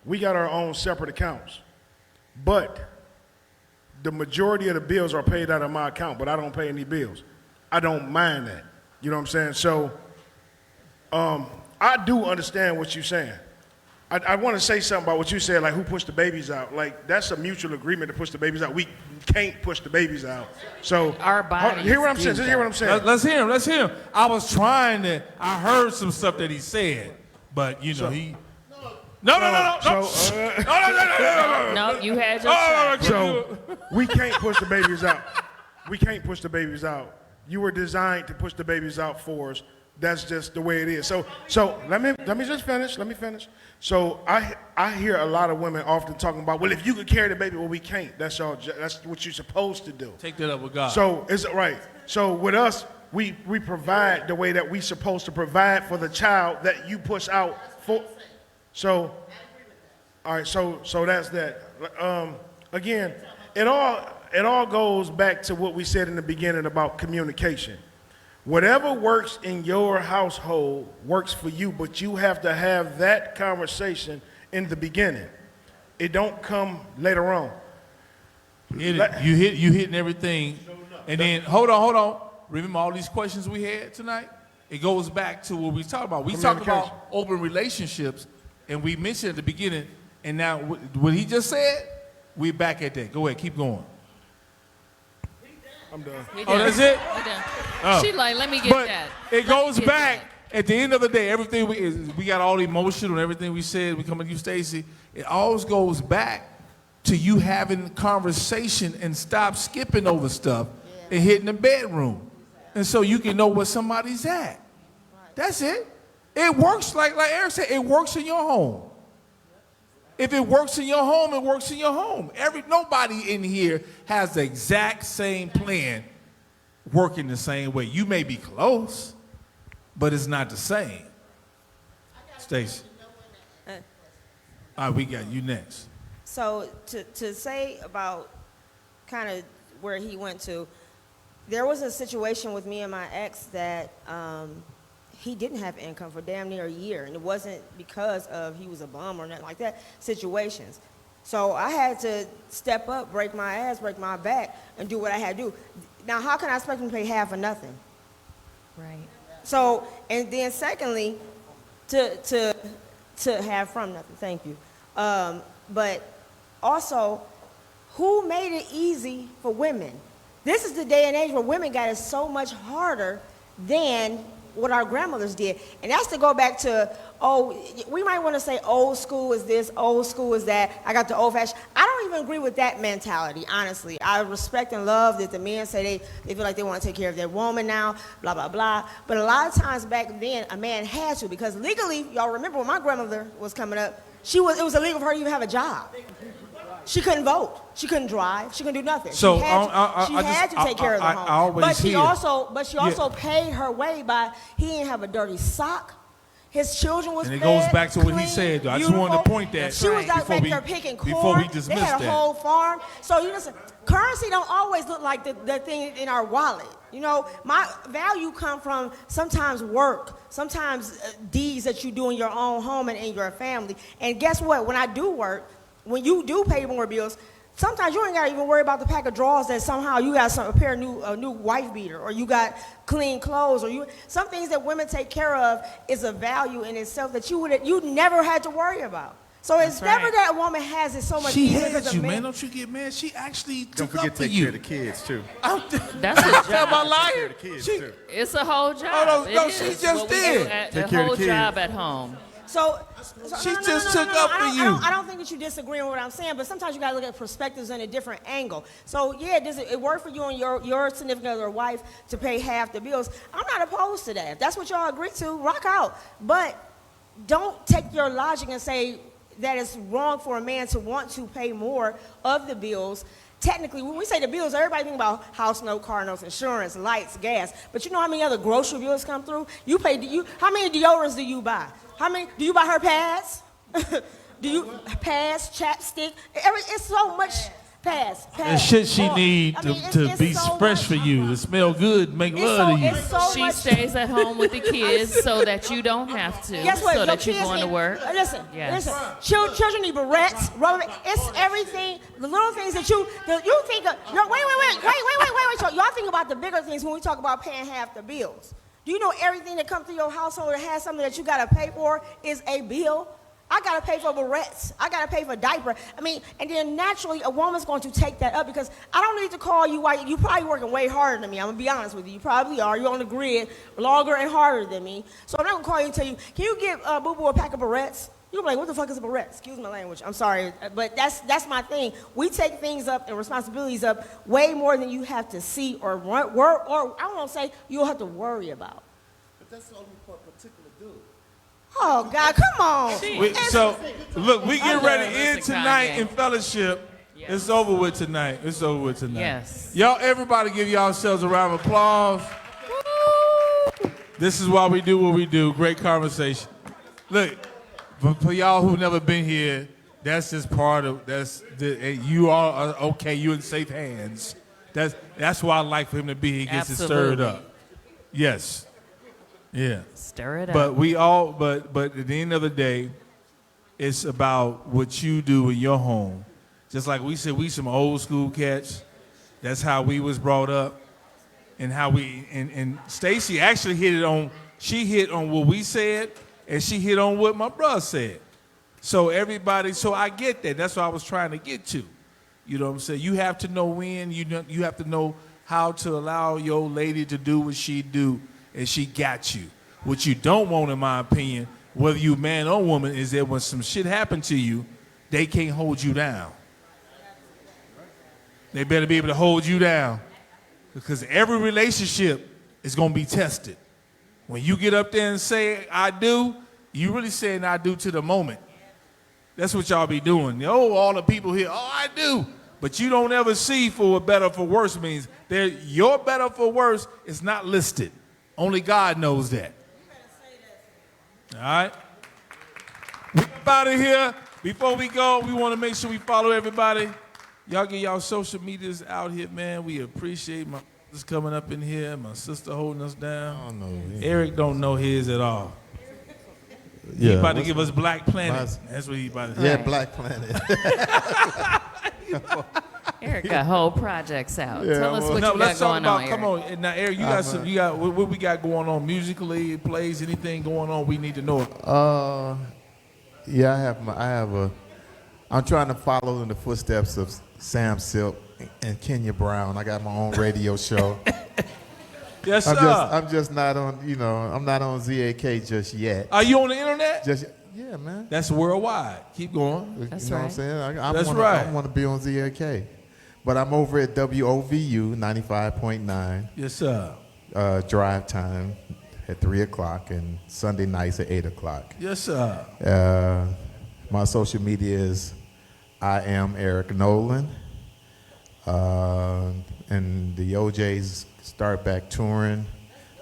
we got our own separate accounts, but the majority of the bills are paid out of my account, but I don't pay any bills. I don't mind that. You know what I'm saying? So I do understand what you're saying. I want to say something about what you said, like who pushed the babies out. Like, that's a mutual agreement to push the babies out. We can't push the babies out. So Our bodies hear what I'm do saying. Just hear what I'm saying. Let's hear him. I heard some stuff that he said, but he. No. No, you had your shot. So we can't push the babies out. You were designed to push the babies out for us. That's just the way it is. So let me just finish. So I hear a lot of women often talking about, well, if you could carry the baby, well, we can't. That's what you're supposed to do. Take that up with God. So it's right. So with us, we provide the way that we supposed to provide for the child that you push out for. So, all right. So that's that. Again, it all goes back to what we said in the beginning about communication. Whatever works in your household works for you, but you have to have that conversation in the beginning. It don't come later on. You hitting everything, and then hold on. Remember all these questions we had tonight? It goes back to what we talked about. We talked about open relationships, and we mentioned at the beginning, and now what he just said, we're back at that. Go ahead, keep going. I'm done. Oh, that's it? We done. Oh. She like, let me get But that. it goes back. At the end of the day, everything we got all the emotion and everything we said. We come to you, Stacy. It always goes back to you having conversation and stop skipping over stuff and hitting the bedroom, and so you can know where somebody's at. That's it. It works like Eric said. It works in your home. If it works in your home, it works in your home. Nobody in here has the exact same plan working the same way. You may be close, but it's not the same. Stacey. All right, we got you next. So to say about kind of where he went to, there was a situation with me and my ex that he didn't have income for damn near a year, and it wasn't because of he was a bum or nothing like that, situations. So I had to step up, break my ass, break my back, and do what I had to do. Now, how can I expect him to pay half or nothing? Right. So, and then secondly, to have from nothing, thank you. But also, who made it easy for women? This is the day and age where women got it so much harder than what our grandmothers did. And that's to go back to, we might want to say old school is this, old school is that. I got the old fashioned. I don't even agree with that mentality, honestly. I respect and love that the men say they feel like they want to take care of their woman now, blah, blah, blah. But a lot of times back then, a man had to, because legally, y'all remember when my grandmother was coming up, it was illegal for her to even have a job. She couldn't vote. She couldn't drive. She couldn't do nothing. So she had to take care of the home. But she also paid her way by, he didn't have a dirty sock. His children was And it fed, goes back to what he clean, said, though. I just wanted to beautiful. point that She was out before back we- there picking corn. before we They dismiss had a that. whole farm. So you listen, currency don't always look like the thing in our wallet. You know, my value come from sometimes work, sometimes deeds that you do in your own home and in your family. And guess what? When I do work, when you do pay more bills, sometimes you ain't got to even worry about the pack of drawers that somehow you got a pair of new wife beater, or you got clean clothes, or some things that women take care of is a value in itself that you never had to worry about. So it's never that a woman has it so much She easier had because you, a man. Don't you get mad? She actually Don't took forget up to for take you. care of the kids, too. That's a Am I job. lying? Kids, She- too. It's a whole job. Oh, no, It she is just what we did. do at- Take A care of whole the kids. job at home. So She just took up for you. I don't think that you disagree with what I'm saying, but sometimes you gotta look at perspectives in a different angle. So yeah, it worked for you and your significant other wife to pay half the bills. I'm not opposed to that. If that's what y'all agree to, rock out. But don't take your logic and say that it's wrong for a man to want to pay more of the bills. Technically, when we say the bills, everybody think about house note, car notes, insurance, lights, gas. But you know how many other grocery bills come through? How many deodorants do you buy? Do you buy her pads? Do you pads, chapstick? It's so much pads. The shit she Oh, need I mean, to it's be so fresh much. for you, to smell good, make It's love to you. it's so She much. stays at home with the kids so that you don't have to. Guess what? So Your that you're kids going to need- work. Listen, Yes. listen. Children need barrettes, rubber. It's everything. The little things that you think of. Wait. So y'all think about the bigger things when we talk about paying half the bills. Do you know everything that comes through your household that has something that you got to pay for is a bill? I got to pay for barrettes. I got to pay for diaper. I mean, and then naturally a woman's going to take that up because I don't need to call you while you're probably working way harder than me. I'm going to be honest with you. You probably are. You're on the grid longer and harder than me. So I'm not going to call you and tell you, can you get Boo-Boo a pack of barrettes? You'll be like, what the fuck is a barrette? Excuse my language. I'm sorry. But that's my thing. We take things up and responsibilities up way more than you have to see or I don't want to say you'll have to worry about. But that's only for a particular dude. Oh, God, come on. So, look, we get ready to Listen, end tonight Kanye. in fellowship. Yes. It's over with tonight. It's over with tonight. Yes. Y'all, everybody give yourselves a round of applause. This is why we do what we do. Great conversation. Look, for y'all who've never been here, that's just part of, you are okay, you're in safe hands. That's why I like for him to be here. He gets it stirred Absolutely. up. Yes. Yeah. Stir it up. But but at the end of the day, it's about what you do in your home. Just like we said, we some old school cats. That's how we was brought up, and how and Stacy actually hit on what we said, and she hit on what my brother said. So I get that. That's what I was trying to get to. You know what I'm saying? You have to know when. You have to know how to allow your lady to do what she do, and she got you. What you don't want, in my opinion, whether you man or woman, is that when some shit happen to you, they can't hold you down. They better be able to hold you down, because every relationship is going to be tested. When you get up there and say, I do, you really saying I do to the moment. That's what y'all be doing. Oh, all the people here, oh, I do. But you don't ever see for better or for worse means your better for worse is not listed. Only God knows that. All right? We up out of here. Before we go, we want to make sure we follow everybody. Y'all get y'all social medias out here, man. We appreciate my brothers coming up in here, my sister holding us down. I don't know. Yeah. Eric don't know his at all. Yeah, He about to what's- give us Black Planet. Mine's- That's what he about to Yeah, Right. Black Planet. Eric got whole projects out. Yeah, Tell us well- what No, you got let's talk going about. on, Come Eric. on, now Eric, you got some. You got what we got going on musically, plays, anything going on? We need to know. Yeah, I'm trying to follow in the footsteps of Sam Sylk and Kenya Brown. I got my own radio show. Yes, sir. I'm just not on, I'm not on ZAK just yet. Are you on the internet? Yeah, man. That's worldwide. Keep going. That's you know right. what I'm saying? That's right. I want to be on ZAK. But I'm over at WOVU 95.9. Yes, sir. Drive time at 3 o'clock and Sunday nights at 8 o'clock. Yes, sir. My social media is I am Eric Nolan. And the OJs start back touring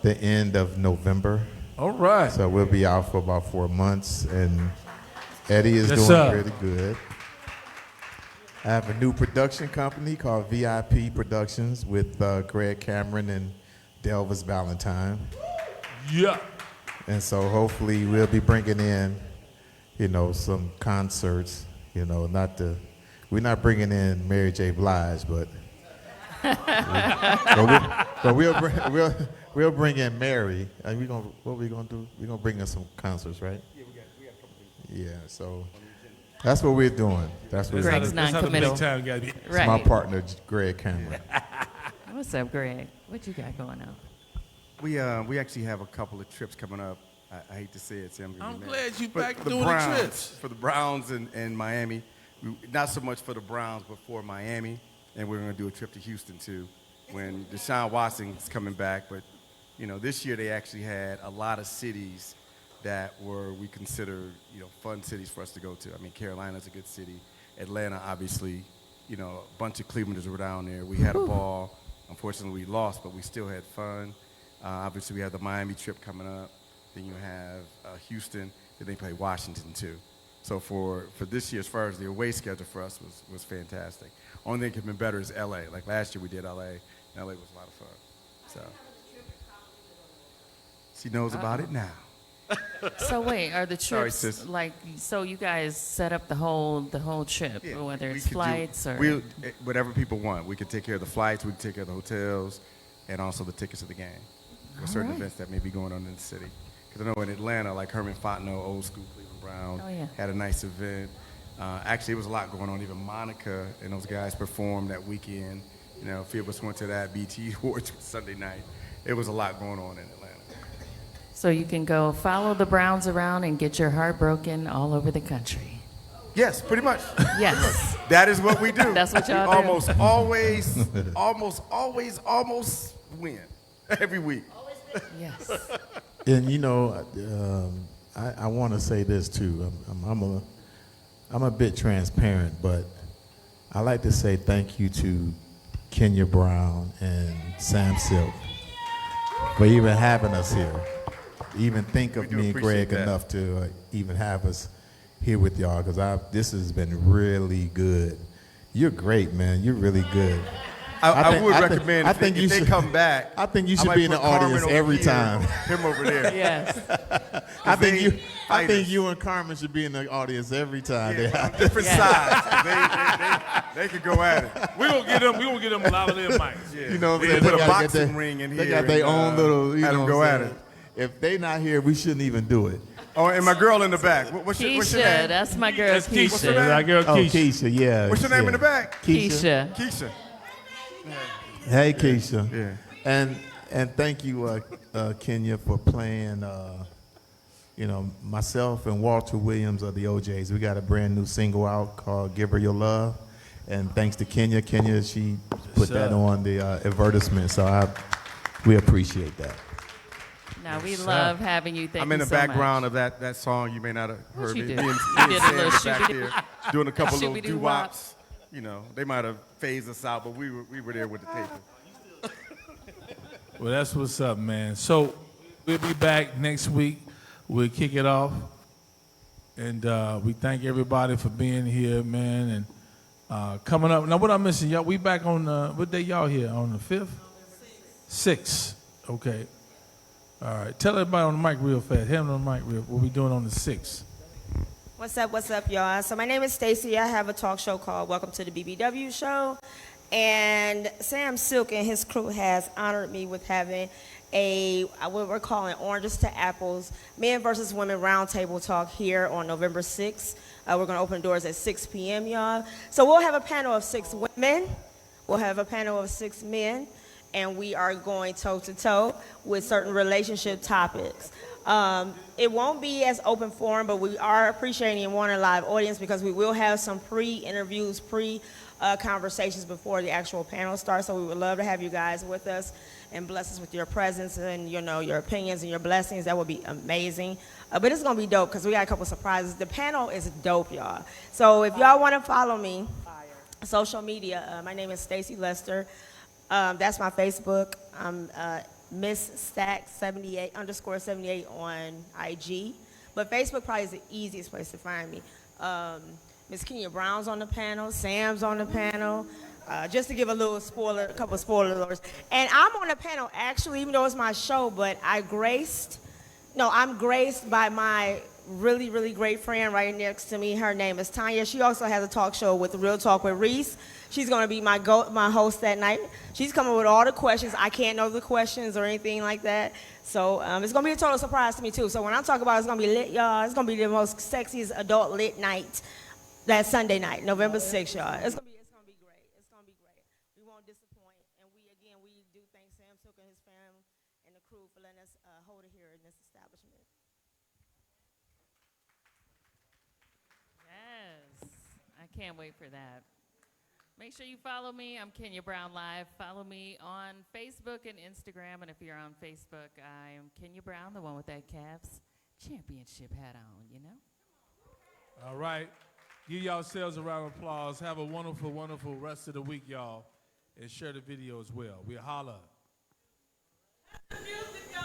the end of November. All right. So we'll be out for about 4 months, and Eddie is Yes, doing sir. really good. I have a new production company called VIP Productions with Greg Cameron and Delvis Valentine. Yeah. And so hopefully we'll be bringing in, some concerts. We're not bringing in Mary J. Blige, but we'll bring in Mary. And what are we gonna do? We're gonna bring in some concerts, right? Yeah, we got a couple of things. Yeah, so that's what we're doing. That's what Greg's non-committal. It's Right. my partner, Greg Cameron. What's up, Greg? What you got going on? We actually have a couple of trips coming up. I hate to say it, Sam. I'm glad you But back the doing the Browns, trips. For the Browns and Miami. Not so much for the Browns, but for Miami. And we're going to do a trip to Houston, too, when Deshaun Watson's coming back. But, this year they actually had a lot of cities that we considered, fun cities for us to go to. I mean, Carolina's a good city. Atlanta, obviously, a bunch of Clevelanders were down there. We had a ball. Unfortunately, we lost, but we still had fun. Obviously, we have the Miami trip coming up. Then you have Houston. Then they play Washington, too. So for this year, as far as the away schedule for us was fantastic. Only thing that could have been better is L.A. Like last year we did L.A. and L.A. was a lot of fun. So she knows about it now. So wait, are the Sorry, trips sis. so you guys set up the whole trip, Yeah, whether we it's could flights or whatever people want. We could take care of the flights, we could take care of the hotels, and also the tickets to the game for certain events that may be going on in the city. Because I know in Atlanta, like Herman Fontenot, old school Cleveland Brown, had a nice event. Actually, it was a lot going on. Even Monica and those guys performed that weekend. A few of us went to that BT Awards Sunday night. It was a lot going on in Atlanta. so you can go follow the Browns around and get your heart broken all over the country. Yes, pretty much. Yes. That is what we do. That's what y'all We do. almost always win every week. Yes. And I want to say this too. I'm a bit transparent, but I like to say thank you to Kenya Brown and Sam Sylk for even having us here. Even think of me and Greg enough to even have us here with y'all, because this has been really good. You're great, man. You're really good. I would recommend if they should come back. I think you I should might be in the put Carmen audience over every here, time. Him over there. Yes. I think you and Carmen should be in the audience every time. Different sides. They could go at it. We gonna get them lavalier mics. Yeah. You know what I'm We saying? can put They a gotta boxing get ring in They here. got their own little, Let them go at it. If they not here, we shouldn't even do it. Oh, and my girl in the back. What's your Keisha, name? that's my girl That's Keisha. What's her Keisha. name? Our girl Oh, Keisha. Keisha, yeah. What's your name in the back? Keisha. Keisha. Hey, Keisha. Yeah. And thank you, Kenya, for playing. Myself and Walter Williams of the OJs. We got a brand new single out called "Give Her Your Love," and thanks to Kenya, she put that on the advertisement. So we appreciate that. Now we love having you. Thank I'm in you the so background much. of that song. You may not have heard you me. did. Me You and did a Sam little was back shooby-doo. there doing a couple little Shooby-doo doo-wops. They might have phased us out, but we were there with the tape. Well, that's what's up, man. So we'll be back next week. We'll kick it off. And we thank everybody for being here, man. And coming up. Now, what I'm missing, y'all, we back on, what day y'all here? On the 5th? 6th. Okay. All right. Tell everybody on the mic real fast. Hit them on the mic real. What we doing on the 6th? What's up, y'all? So my name is Stacy. I have a talk show called Welcome to the BBW Show. And Sam Sylk and his crew has honored me with having what we're calling Oranges to Apples, Men versus Women Roundtable Talk here on November 6th. We're going to open doors at 6 p.m., y'all. So we'll have a panel of 6 women. We'll have a panel of 6 men. And we are going toe-to-toe with certain relationship topics. It won't be as open forum, but we are appreciating and wanting a live audience because we will have some pre-interviews, conversations before the actual panel starts. So we would love to have you guys with us and bless us with your presence and your opinions and your blessings. That would be amazing. But it's gonna be dope because we got a couple surprises. The panel is dope, y'all. So if y'all want to follow me, social media, my name is Stacy Lester. That's my Facebook. I'm Miss Stack 78 _78 on IG. But Facebook probably is the easiest place to find me. Miss Kenya Brown's on the panel, Sam's on the panel. Just to give a little spoiler, a couple of spoiler alerts. And I'm on the panel actually, even though it's my show, but I'm graced by my really, really great friend right next to me. Her name is Tanya. She also has a talk show with Real Talk with Reese. She's going to be my host that night. She's coming with all the questions. I can't know the questions or anything like that. So it's going to be a total surprise to me, too. So when I talk about it, it's going to be lit, y'all. It's going to be the most sexiest adult lit night that Sunday night, November 6th, y'all. It's going to be great. It's going to be great. We won't disappoint. And we do thank Sam Sylk and his family and the crew for letting us hold it here in this establishment. Yes, I can't wait for that. Make sure you follow me. I'm Kenya Brown Live. Follow me on Facebook and Instagram. And if you're on Facebook, I am Kenya Brown, the one with that Cavs championship hat on, you know? All right. Give yourselves a round of applause. Have a wonderful, wonderful rest of the week, y'all. And share the video as well. We'll holla. Music,